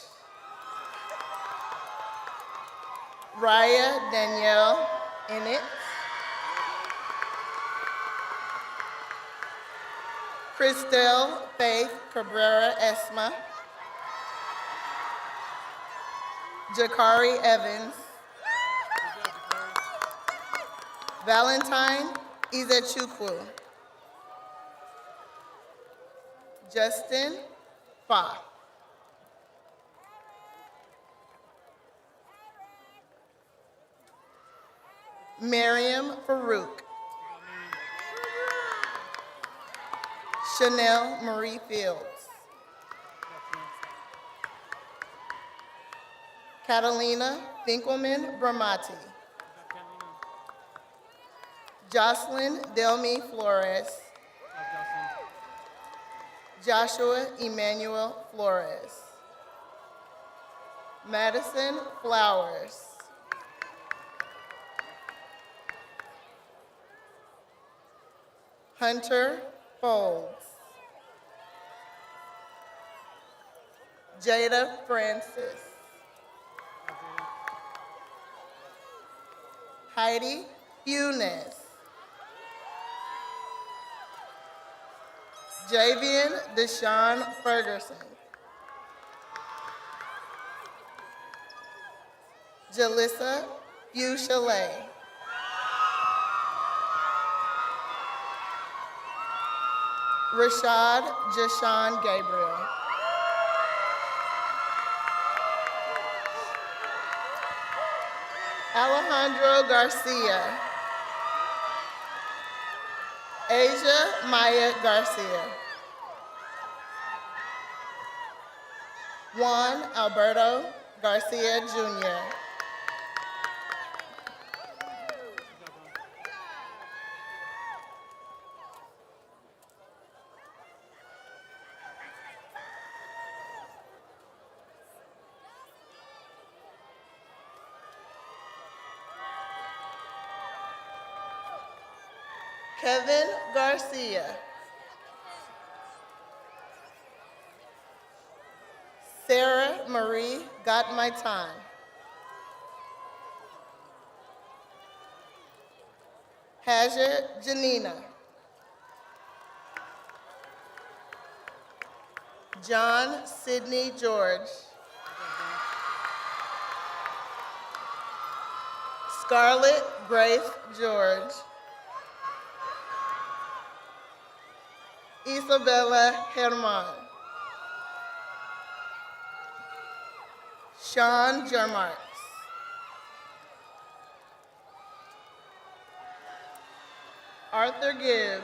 Raya Danielle Ennett. Christelle Faith Cabrera Esma. Jakari Evans. Valentine Izechukwu. Justin Fa. Miriam Farouk. Chanel Marie Fields. Catalina Finkelman Bramati. Jocelyn Delmi Flores. Joshua Emmanuel Flores. Madison Flowers. Hunter Folds. Jada Francis. Heidi Funes. Javian Deshaun Ferguson. Jalissa Fuchalet. Rashad Jashawn Gabriel. Alejandro Garcia. Asia Maya Garcia. Juan Alberto Garcia Jr. Kevin Garcia. Sarah Marie Got My Time. Hajer Janina. John Sidney George. Scarlett Grace George. Isabella Herman. Sean Jermarks. Arthur Gibbs.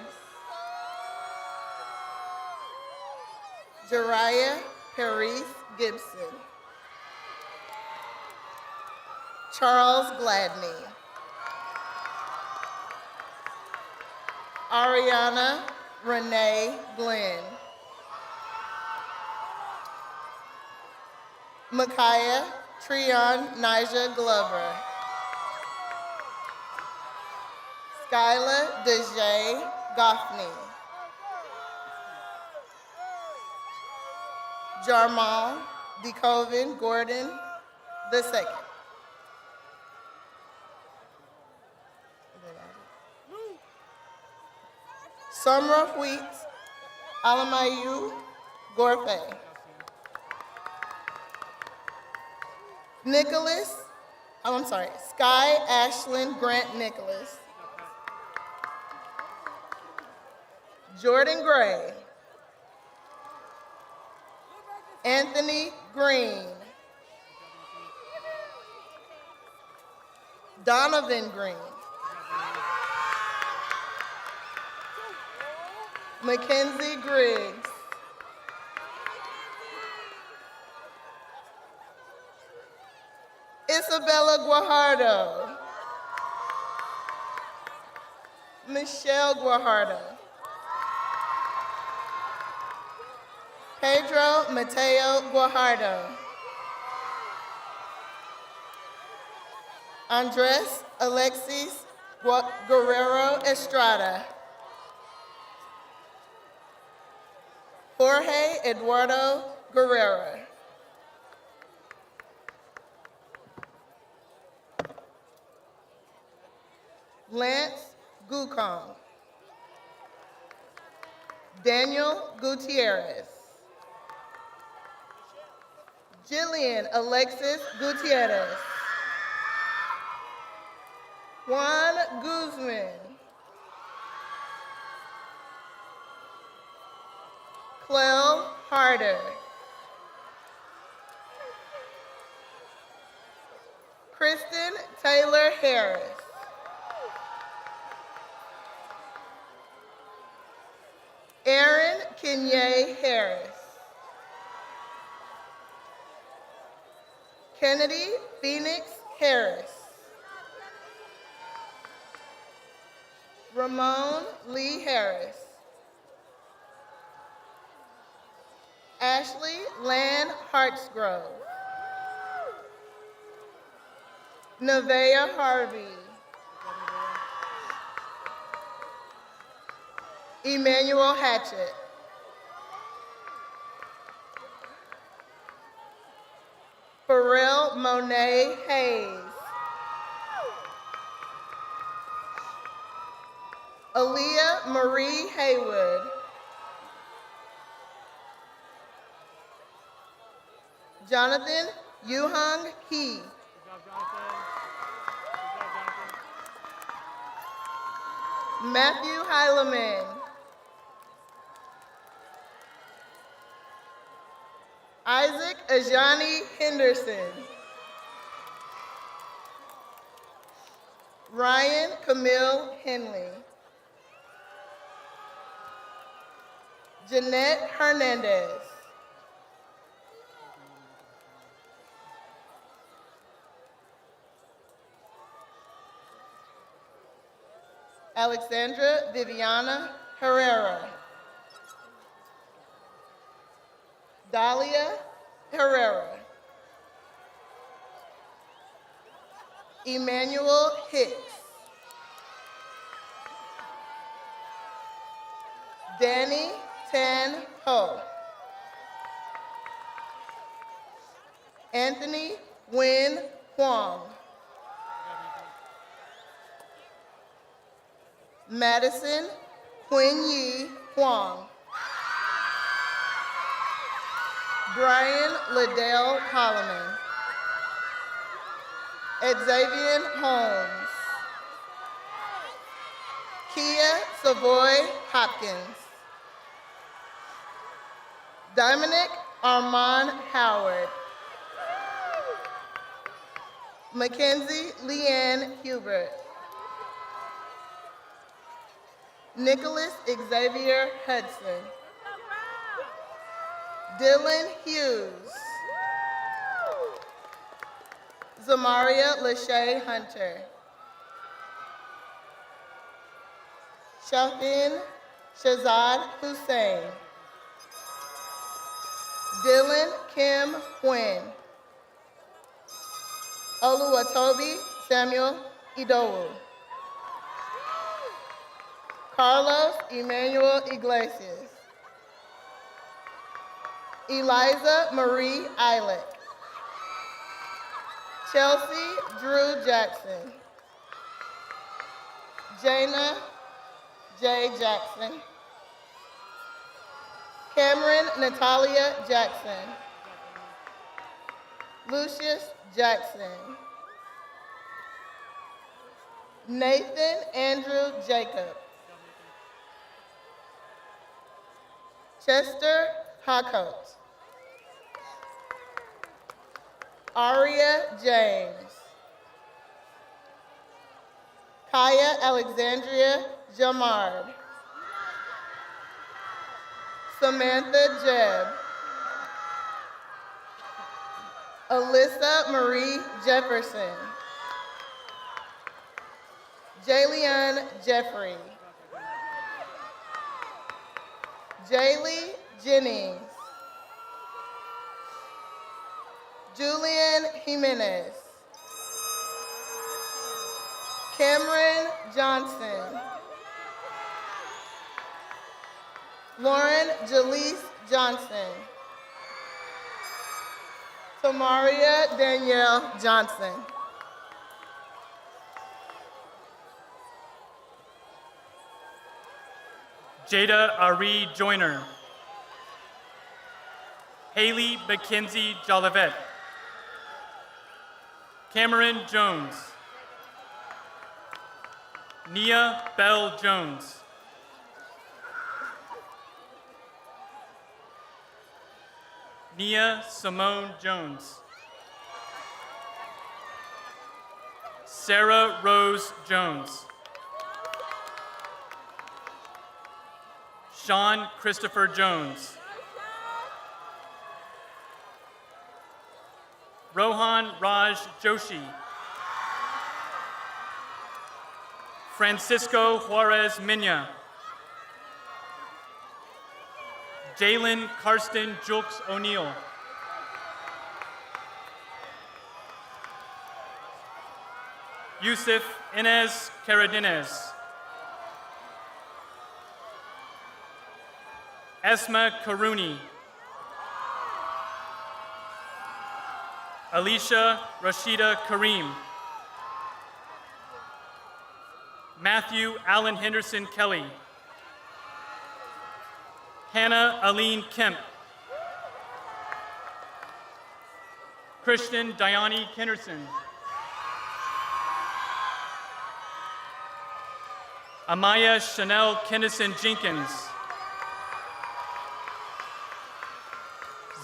Jariah Paris Gibson. Charles Gladney. Ariana Renee Glenn. Micaiah Treon Nija Glover. Skyla Dejae Goffney. Jarmal DeCoven Gordon II. Sumra Wheat Alamayu Gorfe. Sky Ashlyn Grant Nicholas. Jordan Gray. Anthony Green. Donovan Green. Mackenzie Griggs. Isabella Guajardo. Michelle Guajardo. Pedro Mateo Guajardo. Andres Alexis Guerrero Estrada. Jorge Eduardo Guerrero. Lance Gukong. Daniel Gutierrez. Jillian Alexis Gutierrez. Juan Guzman. Clell Harder. Kristen Taylor Harris. Aaron Kenye Harris. Kennedy Phoenix Harris. Ramon Lee Harris. Ashley Lan Hartsgrove. Nevaeh Harvey. Emmanuel Hatchett. Pharrell Monet Hayes. Aaliyah Marie Haywood. Jonathan Yuhung He. Matthew Heileman. Isaac Ajani Henderson. Ryan Camille Henley. Jeanette Hernandez. Alexandra Viviana Herrera. Dahlia Herrera. Emmanuel Hicks. Danny Tan Ho. Anthony Nguyen Huang. Madison Quinn Yi Huang. Brian Liddell Holloman. Xavier Holmes. Kia Savoy Hopkins. Dominic Armand Howard. Mackenzie Leanne Hubert. Nicholas Xavier Hudson. Dylan Hughes. Zamaria Lachey Hunter. Shafin Shazad Hussein. Dylan Kim Quinn. Oluwatobi Samuel Idowu. Carlos Emmanuel Iglesias. Eliza Marie Eilick. Chelsea Drew Jackson. Jana J. Jackson. Cameron Natalia Jackson. Lucius Jackson. Nathan Andrew Jacob. Chester Harcourt. Aria James. Kaya Alexandria Jamard. Samantha Jebb. Alyssa Marie Jefferson. Jayleon Jeffrey. Jaylee Jennings. Julian Jimenez. Cameron Johnson. Lauren Jaleese Johnson. Tamaria Danielle Johnson. Jada Ari Joyner. Haley Mackenzie Jolivet. Cameron Jones. Nia Bell Jones. Nia Simone Jones. Sarah Rose Jones. Sean Christopher Jones. Rohan Raj Joshi. Francisco Juarez Minya. Jalen Karsten Julks O'Neill. Yusuf Inez Carradines. Esma Karuni. Alicia Rashida Kareem. Matthew Allen Henderson Kelly. Hannah Aline Kemp. Christian Diani Kenderson. Amaya Chanel Kennison Jenkins.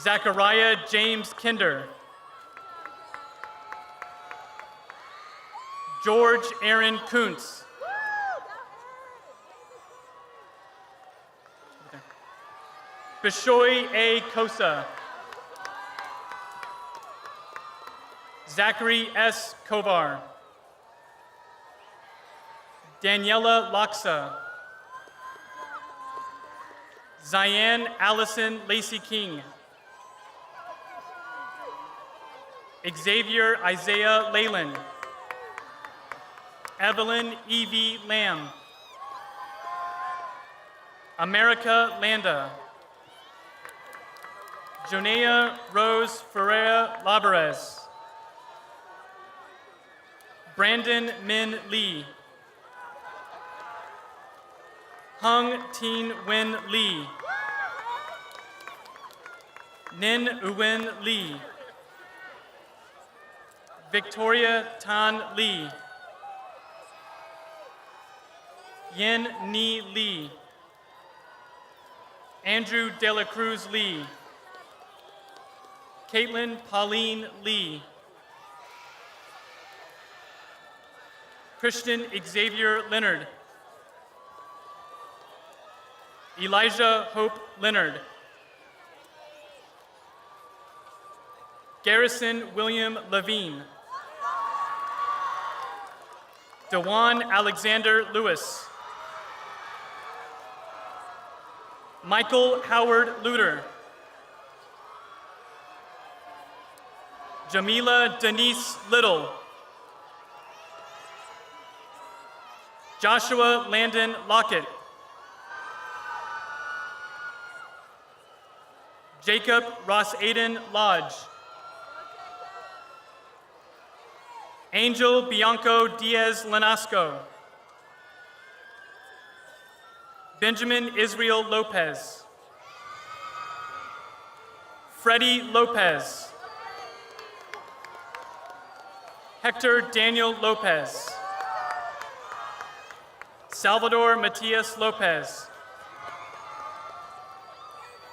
Zachariah James Kinder. George Aaron Kuntz. Bishoy A. Kosa. Zachary S. Kovar. Daniela Laksa. Ziane Allison Lacey King. Xavier Isaiah Leyland. Evelyn Evie Lamb. America Landa. Jonea Rose Ferreira Lavarez. Brandon Min Lee. Hung Tin Wen Lee. Nin Uwen Lee. Victoria Tan Lee. Yin Ni Lee. Andrew De La Cruz Lee. Caitlin Pauline Lee. Christian Xavier Leonard. Elijah Hope Leonard. Garrison William Levine. Dewan Alexander Lewis. Michael Howard Luter. Jamila Denise Little. Joshua Landon Lockett. Jacob Ross Aiden Lodge. Angel Bianco Diaz Lanasco. Benjamin Israel Lopez. Freddie Lopez. Hector Daniel Lopez. Salvador Matias Lopez.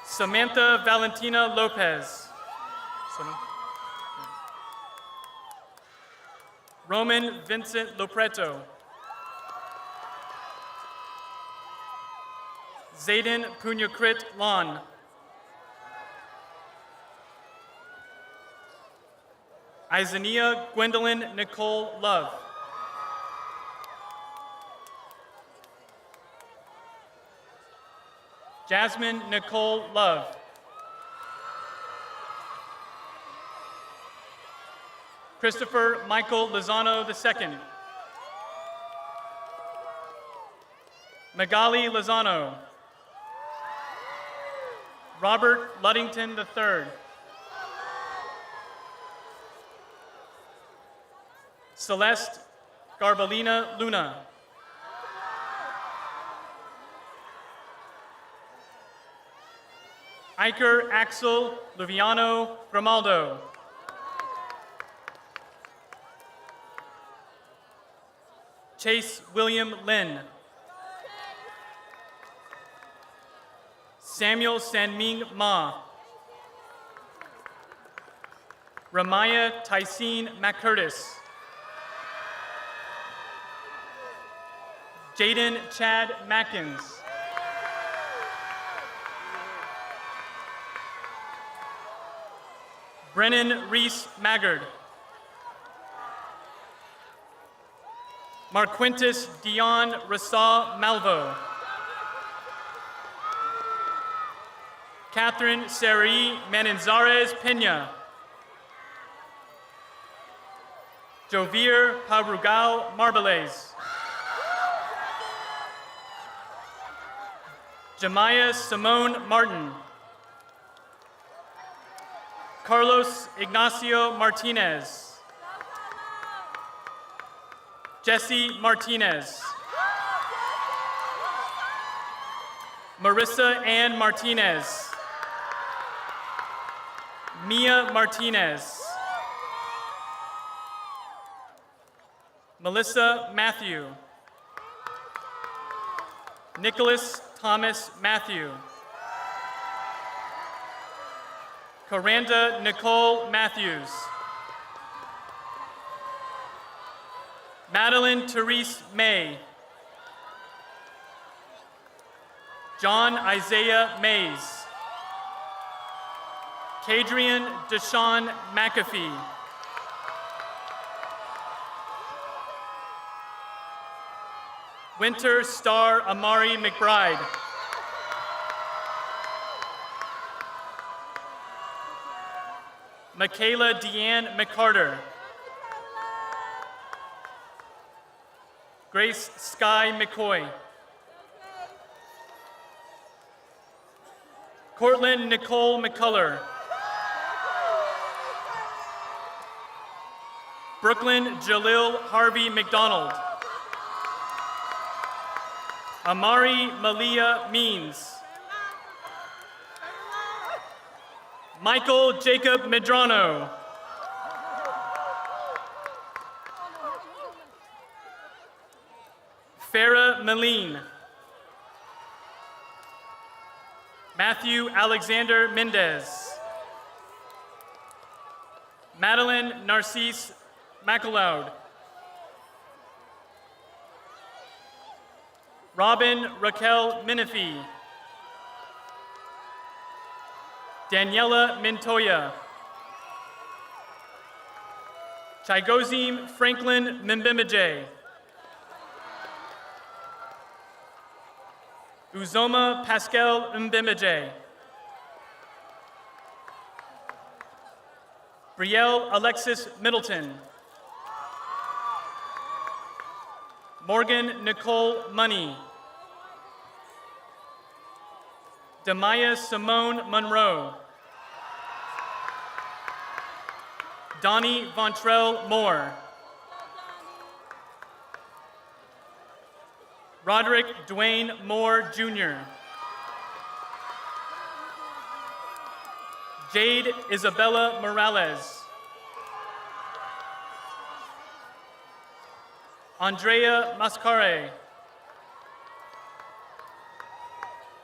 Samantha Valentina Lopez. Roman Vincent Lopreto. Zayden Punyakrit Lon. Isania Gwendolyn Nicole Love. Jasmine Nicole Love. Christopher Michael Lozano II. Magali Lozano. Robert Luddington III. Celeste Garbalina Luna. Iker Axel Luviano Grimaldo. Chase William Lin. Samuel Sanming Ma. Ramaya Tyseen McCurtis. Jaden Chad Mackins. Brennan Reese Maggard. Marquintus Dion Rasa Malvo. Catherine Sari Mananzares Pena. Jovier Pabrugal Marbeles. Jemiah Simone Martin. Carlos Ignacio Martinez. Jesse Martinez. Marissa Ann Martinez. Mia Martinez. Melissa Matthew. Nicholas Thomas Matthew. Coranda Nicole Matthews. Madeline Therese May. John Isaiah Mays. Kadrian Deshaun McAfee. Winter Star Amari McBride. Michaela Deanne McCarter. Grace Sky McCoy. Cortland Nicole McCullough. Brooklyn Jalil Harvey McDonald. Amari Malia Means. Michael Jacob Medrano. Farah Meline. Matthew Alexander Mendez. Madeline Narcisse McLeod. Robin Raquel Minifee. Daniela Mintoya. Chigozim Franklin Mbimije. Uzoma Pascal Mbimije. Brielle Alexis Middleton. Morgan Nicole Money. Demaya Simone Monroe. Donnie Vontrell Moore. Roderick Dwayne Moore Jr. Jade Isabella Morales. Andrea Mascare.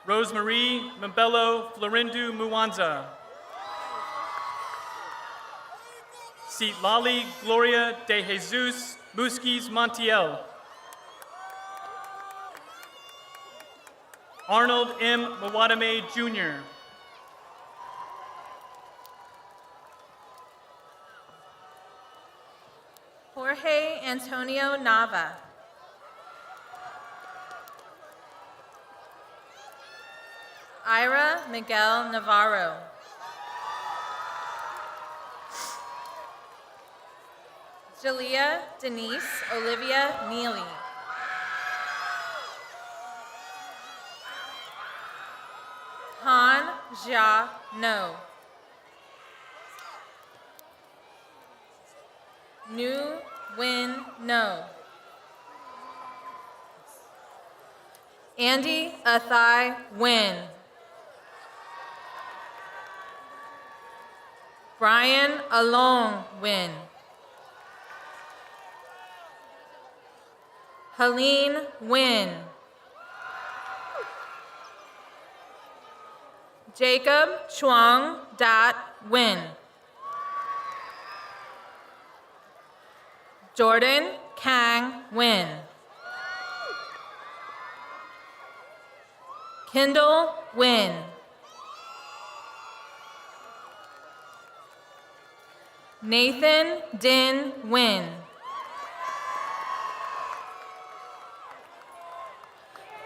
Rosemarie Mbello Florindu Muanza. Citlali Gloria de Jesus Musquiz Montiel. Arnold M. Mwadame Jr. Jorge Antonio Nava. Ira Miguel Navarro. Jalea Denise Olivia Neely. Han Jia No. Nu Win No. Andy Athai Win. Brian Along Win. Helene Win. Jacob Chuang Dat Win. Jordan Kang Win. Kendall Win. Nathan Din Win.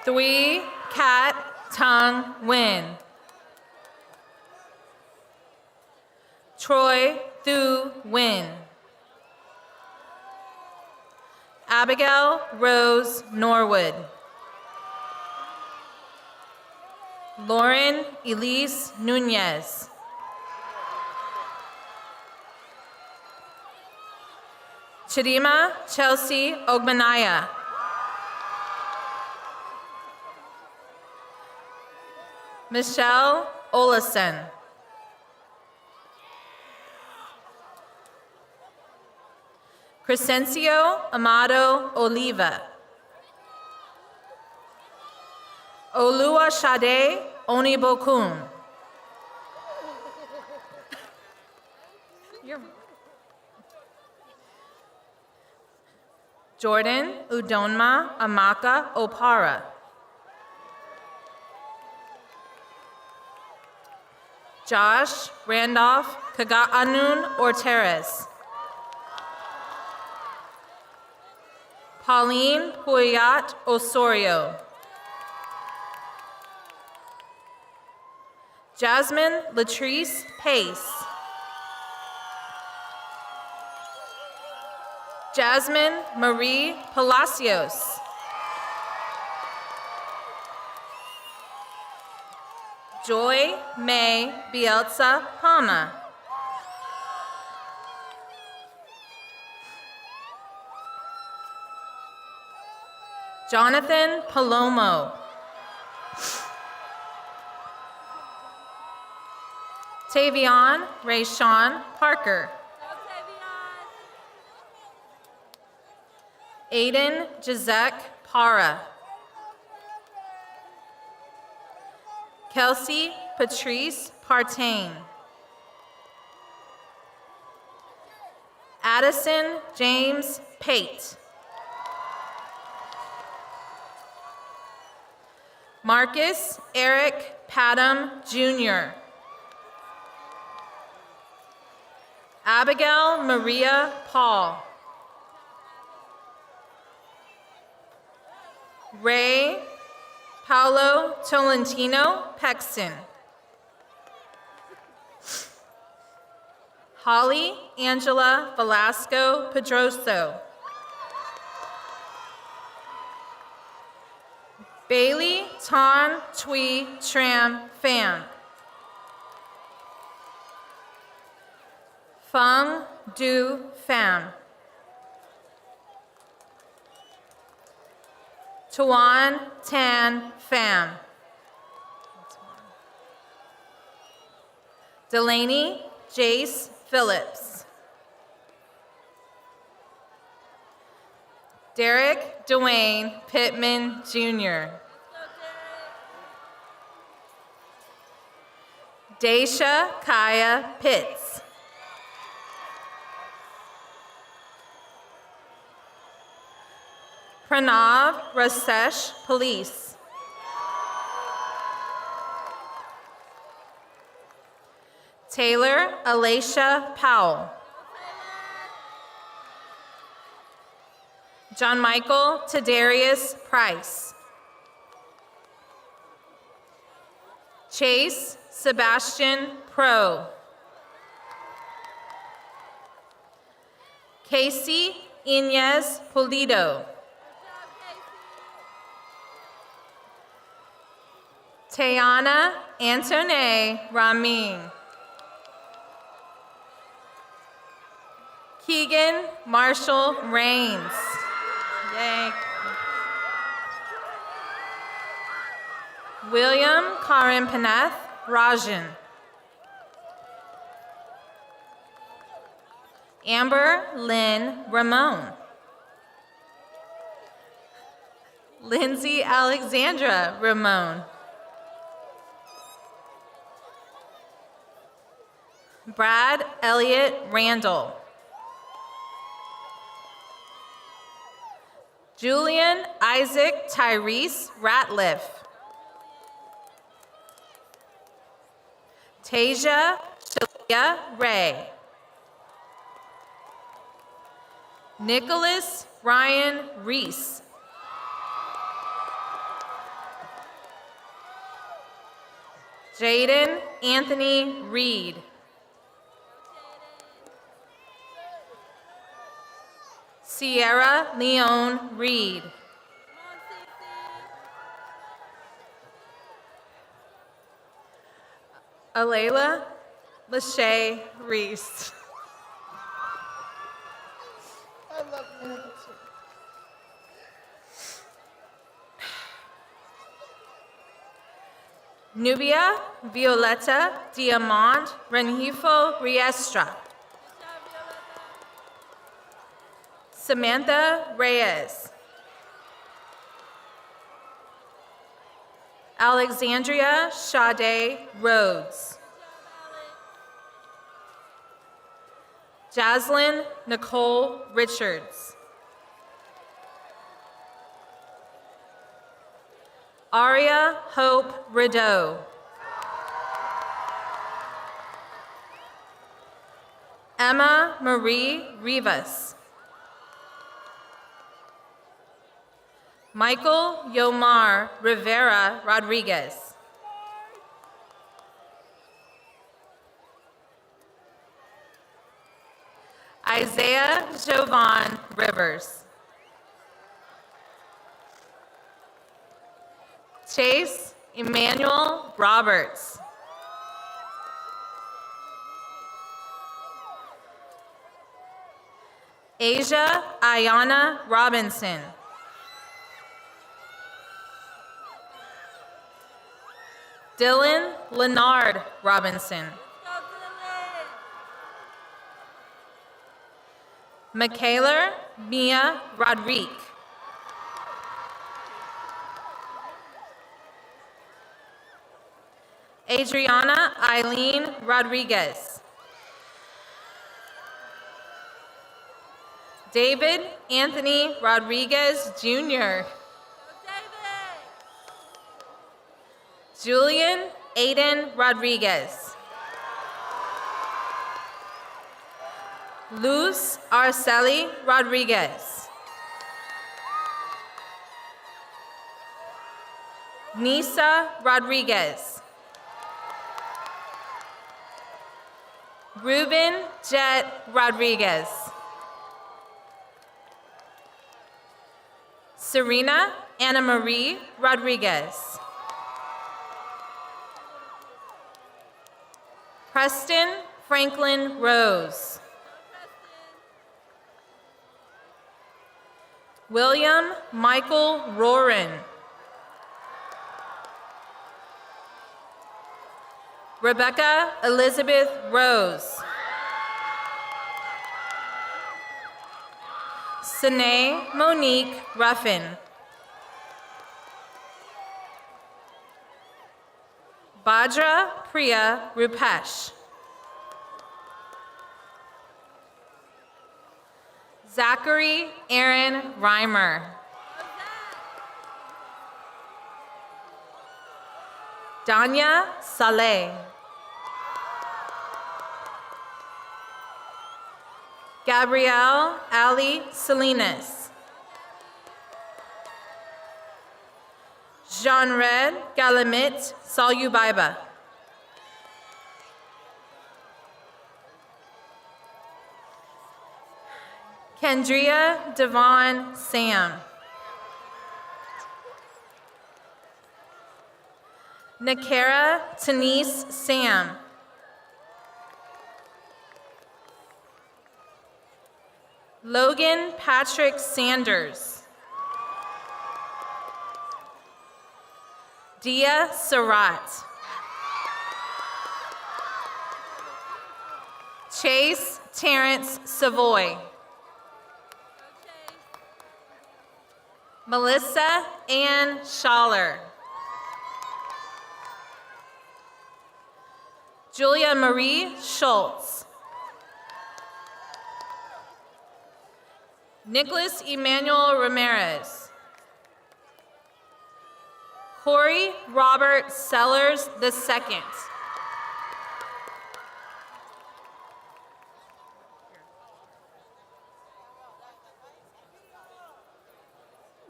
Three Kat Tung Win. Troy Thu Win. Abigail Rose Norwood. Lauren Elise Nunez. Chidima Chelsea Ogmanaya. Michelle Olesen. Crescencio Amado Oliva. Oluwashade Onibokun. Jordan Udonma Amaka Opara. Josh Randolph Kagaanun Orteres. Pauline Puyat Osorio. Jasmine Latrice Pace. Jasmine Marie Palacios. Joy May Bielsa Palma. Jonathan Palomo. Tavion Rayshawn Parker. Aiden Jazek Para. Kelsey Patrice Partain. Addison James Pate. Marcus Eric Padam Jr. Abigail Maria Paul. Ray Paulo Tolentino Pexton. Holly Angela Velasco Pedroso. Bailey Ton Tui Tram Pham. Feng Du Pham. Tuan Tan Pham. Delaney Jace Phillips. Derek Dwayne Pittman Jr. Daisha Kaya Pitts. Pranav Rasesh Police. Taylor Alacia Powell. John Michael Tadarius Price. Chase Sebastian Pro. Casey Inez Pulido. Tayana Antone Ramin. Keegan Marshall Rains. Yay. William Karim Paneth Rajan. Amber Lynn Ramon. Lindsay Alexandra Ramon. Brad Elliott Randall. Julian Isaac Tyrese Ratliff. Tasia Shalia Ray. Nicholas Ryan Reese. Jaden Anthony Reed. Sierra Leone Reed. Alayla Lachey Reese. I love you. Nubia Violeta Diamond Renifo Riestra. Samantha Reyes. Alexandria Sade Rhodes. Jaslyn Nicole Richards. Aria Hope Rideau. Emma Marie Rivas. Michael Yomar Rivera Rodriguez. Isaiah Jovan Rivers. Chase Emmanuel Roberts. Asia Ayana Robinson. Dylan Leonard Robinson. Michaela Mia Rodrigue. Adriana Eileen Rodriguez. David Anthony Rodriguez Jr. Julian Aiden Rodriguez. Luz Arceli Rodriguez. Nisa Rodriguez. Ruben Jet Rodriguez. Serena Anna Marie Rodriguez. Preston Franklin Rose. William Michael Roran. Rebecca Elizabeth Rose. Sine Monique Ruffin. Bhadra Priya Rupesh. Zachary Aaron Reimer. Danya Saleh. Gabrielle Ali Salinas. Jean-Red Galamit Salubaiba. Kendria Devon Sam. Nakara Tanise Sam. Logan Patrick Sanders. Dia Sarat. Chase Terrence Savoy. Melissa Ann Schaller. Julia Marie Schultz. Nicholas Emmanuel Ramirez. Corey Robert Sellers II.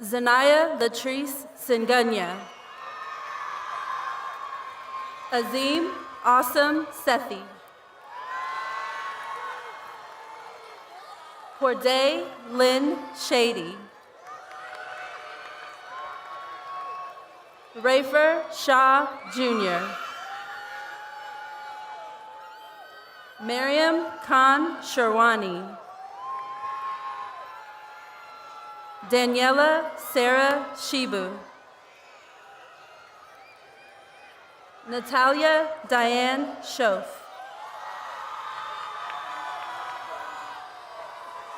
Zanaya Latrice Singunya. Azim Awesome Sethi. Corday Lynn Shady. Rafer Shah Jr. Miriam Khan Sherwani. Daniela Sarah Shibu. Natalia Diane Shof.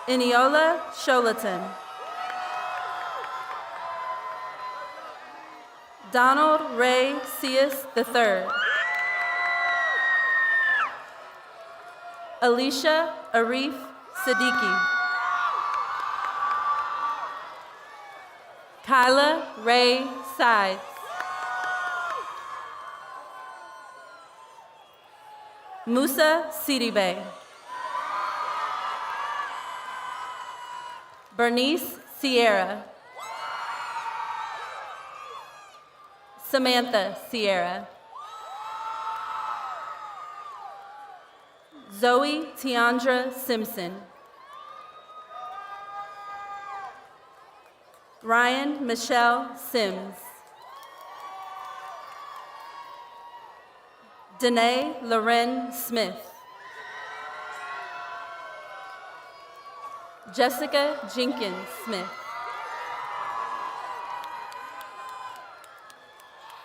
Iniola Sholaton. Donald Ray Sias III. Alicia Arif Siddiqui. Kyla Ray Sides. Musa Sidibe. Bernice Sierra. Samantha Sierra. Zoe Tiandra Simpson. Ryan Michelle Sims. Danae Loren Smith. Jessica Jenkins Smith.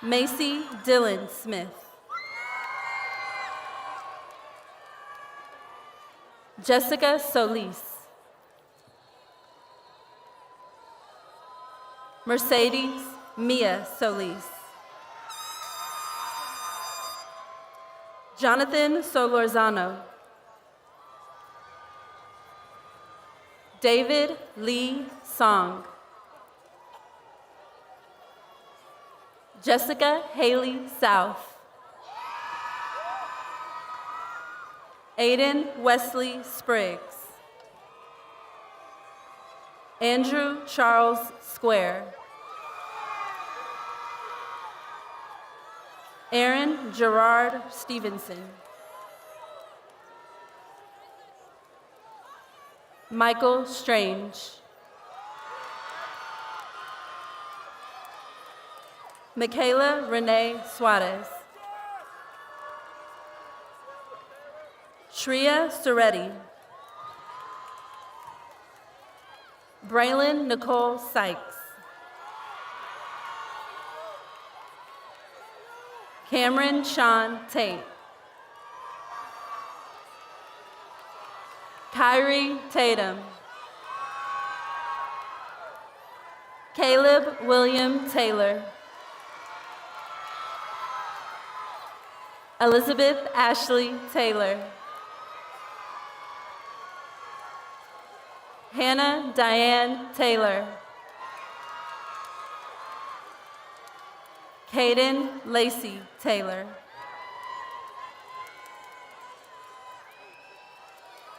Macy Dillon Smith. Jessica Solis. Mercedes Mia Solis. Jonathan Solorzano. David Lee Song. Jessica Haley South. Aiden Wesley Spriggs. Andrew Charles Square. Aaron Gerard Stevenson. Michael Strange. Michaela Renee Suarez. Shreya Soretti. Braylon Nicole Sykes. Cameron Sean Tate. Kyrie Tatum. Caleb William Taylor. Elizabeth Ashley Taylor. Hannah Diane Taylor. Caden Lacey Taylor.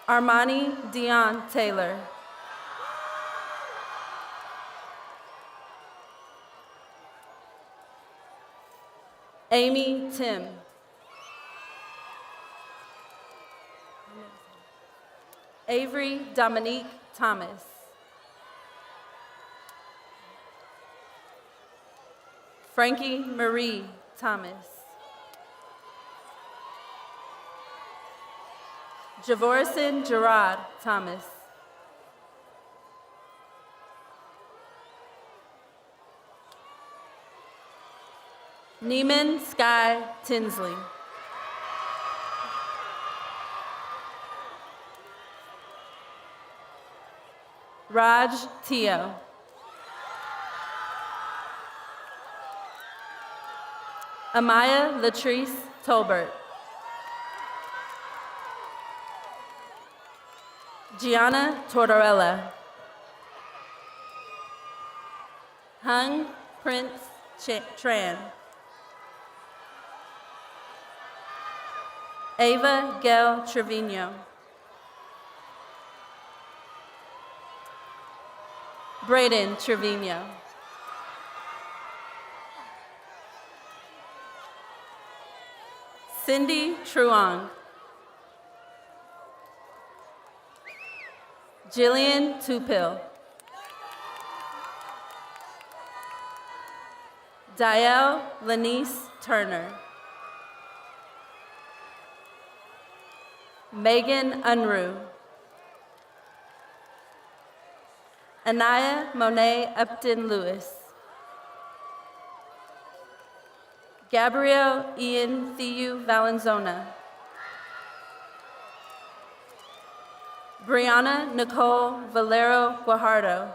Armani Dion Taylor. Amy Tim. Avery Dominique Thomas. Frankie Marie Thomas. Javorison Gerard Thomas. Neiman Sky Tinsley. Raj Teo. Amaya Latrice Tolbert. Gianna Tortorella. Hung Prince Tran. Ava Gail Trevino. Braden Trevino. Cindy Truong. Jillian Tupil. Dielle Lanice Turner. Megan Unruh. Anaya Monet Upton Lewis. Gabrielle Ian Thiu Valenzuela. Brianna Nicole Valero Guajardo.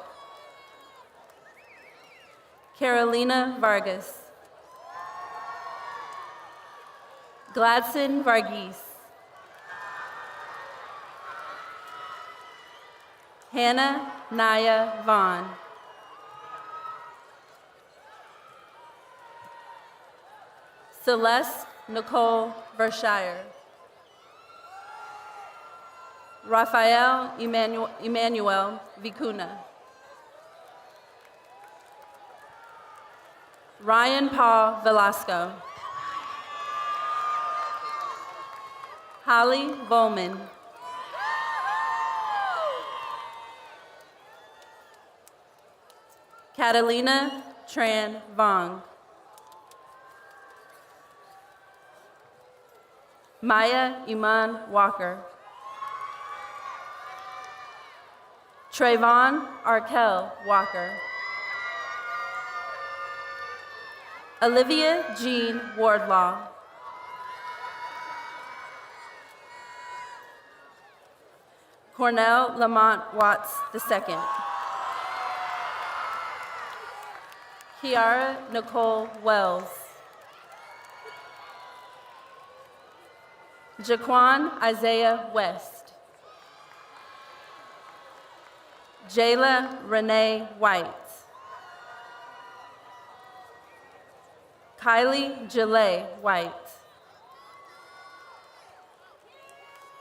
Carolina Vargas. Gladson Varghese. Hannah Naya Vaughn. Celeste Nicole Vershire. Rafael Emmanuel Vicuna. Ryan Paul Velasco. Holly Volman. Catalina Tran Vong. Maya Iman Walker. Trayvon Arkell Walker. Olivia Jean Wardlaw. Cornell Lamont Watts II. Kiara Nicole Wells. Jaquan Isaiah West. Jayla Renee White. Kylie Jaleigh White.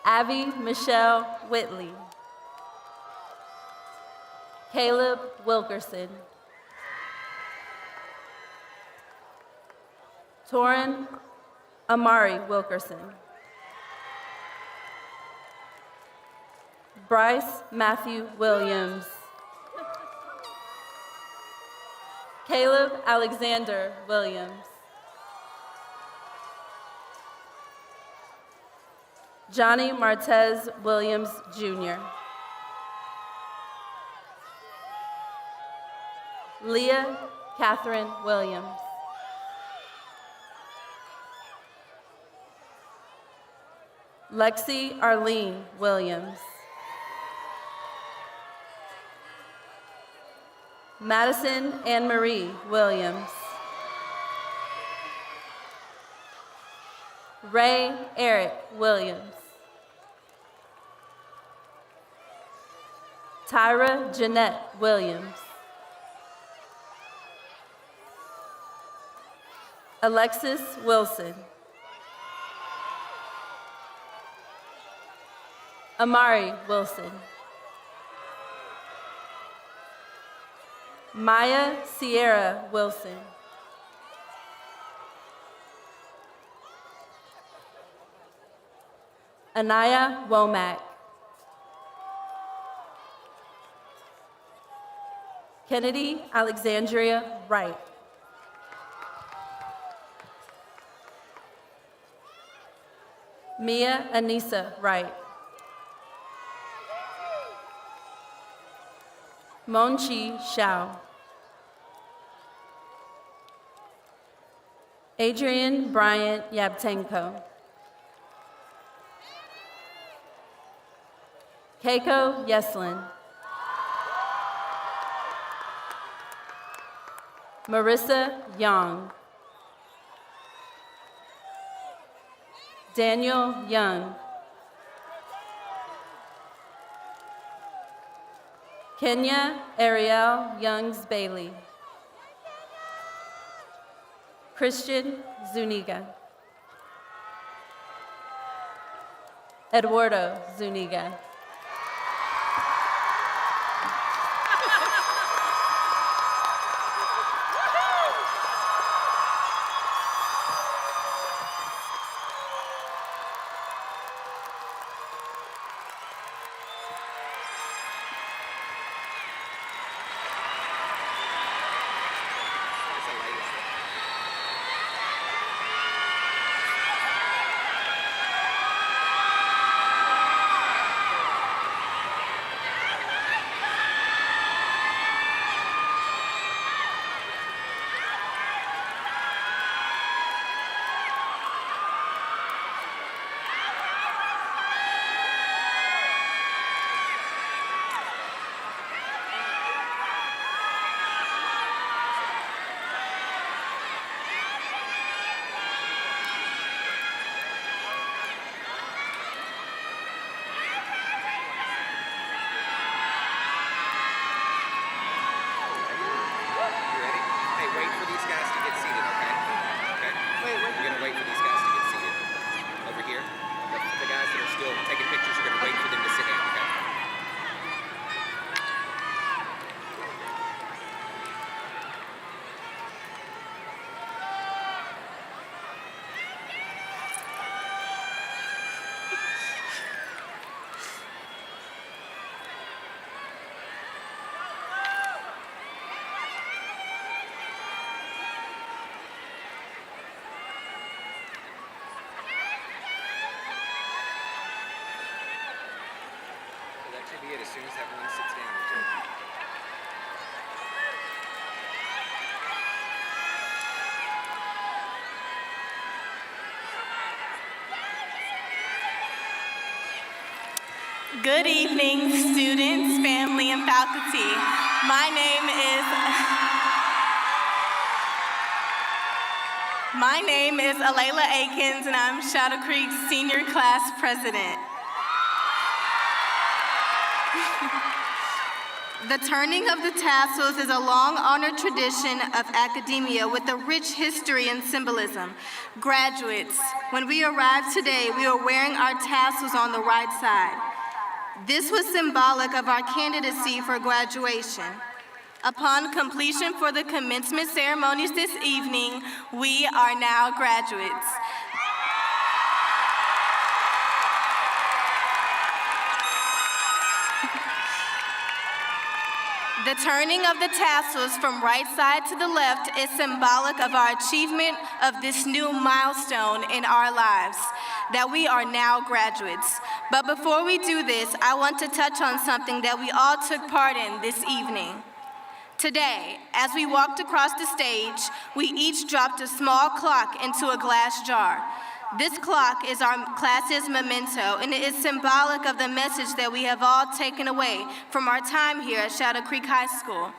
Abby Michelle Whitley. Caleb Wilkerson. Torin Amari Wilkerson. Bryce Matthew Williams. Caleb Alexander Williams. Johnny Martez Williams, Jr. Leah Catherine Williams. Lexi Arlene Williams. Madison Anne Marie Williams. Ray Eric Williams. Tyra Jeanette Williams. Alexis Wilson. Amari Wilson. Maya Sierra Wilson. Anaya Womack. Kennedy Alexandria Wright. Mia Anissa Wright. Monchi Xiao. Adrian Bryant Yabtenko. Keiko Yeslin. Marissa Young. Daniel Young. Kenya Ariel Youngs Bailey. Christian Zuniga. Eduardo Zuniga. As soon as everyone sits down, we'll do it. Good evening, students, family, and faculty. My name is Alayla Akins, and I'm Shadow Creek's senior class president. The turning of the tassels is a long-honored tradition of academia with a rich history and symbolism. Graduates, when we arrived today, we were wearing our tassels on the right side. This was symbolic of our candidacy for graduation. Upon completion for the commencement ceremonies this evening, we are now graduates. The turning of the tassels from right side to the left is symbolic of our achievement of this new milestone in our lives, that we are now graduates. But before we do this, I want to touch on something that we all took part in this evening. Today, as we walked across the stage, we each dropped a small clock into a glass jar. This clock is our class's memento, and it is symbolic of the message that we have all taken away from our time here at Shadow Creek High School.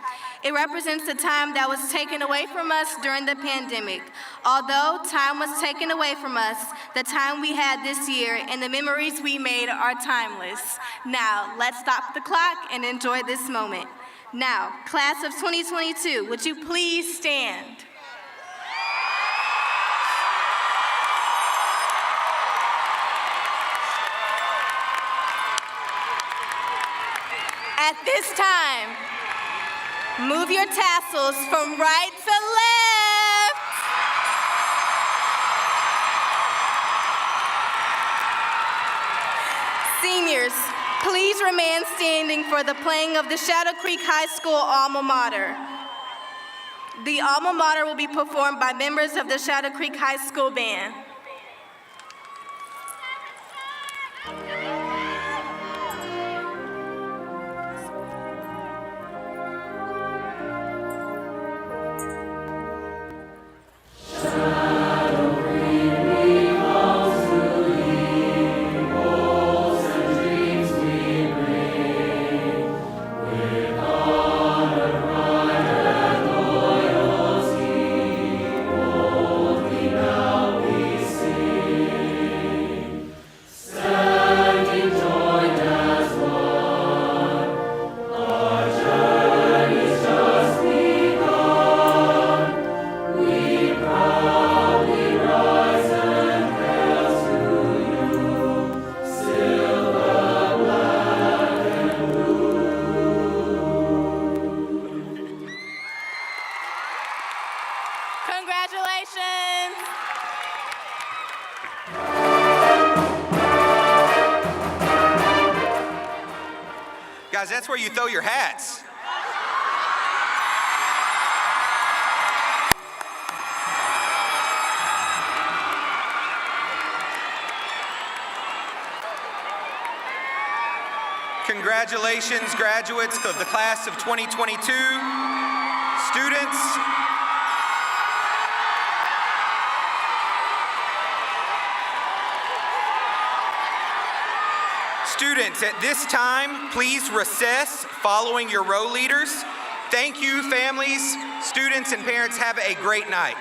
It represents the time that was taken away from us during the pandemic. Although time was taken away from us, the time we had this year and the memories we made are timeless. Now, let's stop the clock and enjoy this moment. Now, class of 2022, would you please stand? At this time, move your tassels from right to left. Seniors, please remain standing for the playing of the Shadow Creek High School alma mater. The alma mater will be performed by members of the Shadow Creek High School Band. Congratulations. Guys, that's where you throw your hats. Congratulations, graduates of the class of 2022. Students, at this time, please recess following your row leaders. Thank you, families, students, and parents. Have a great night.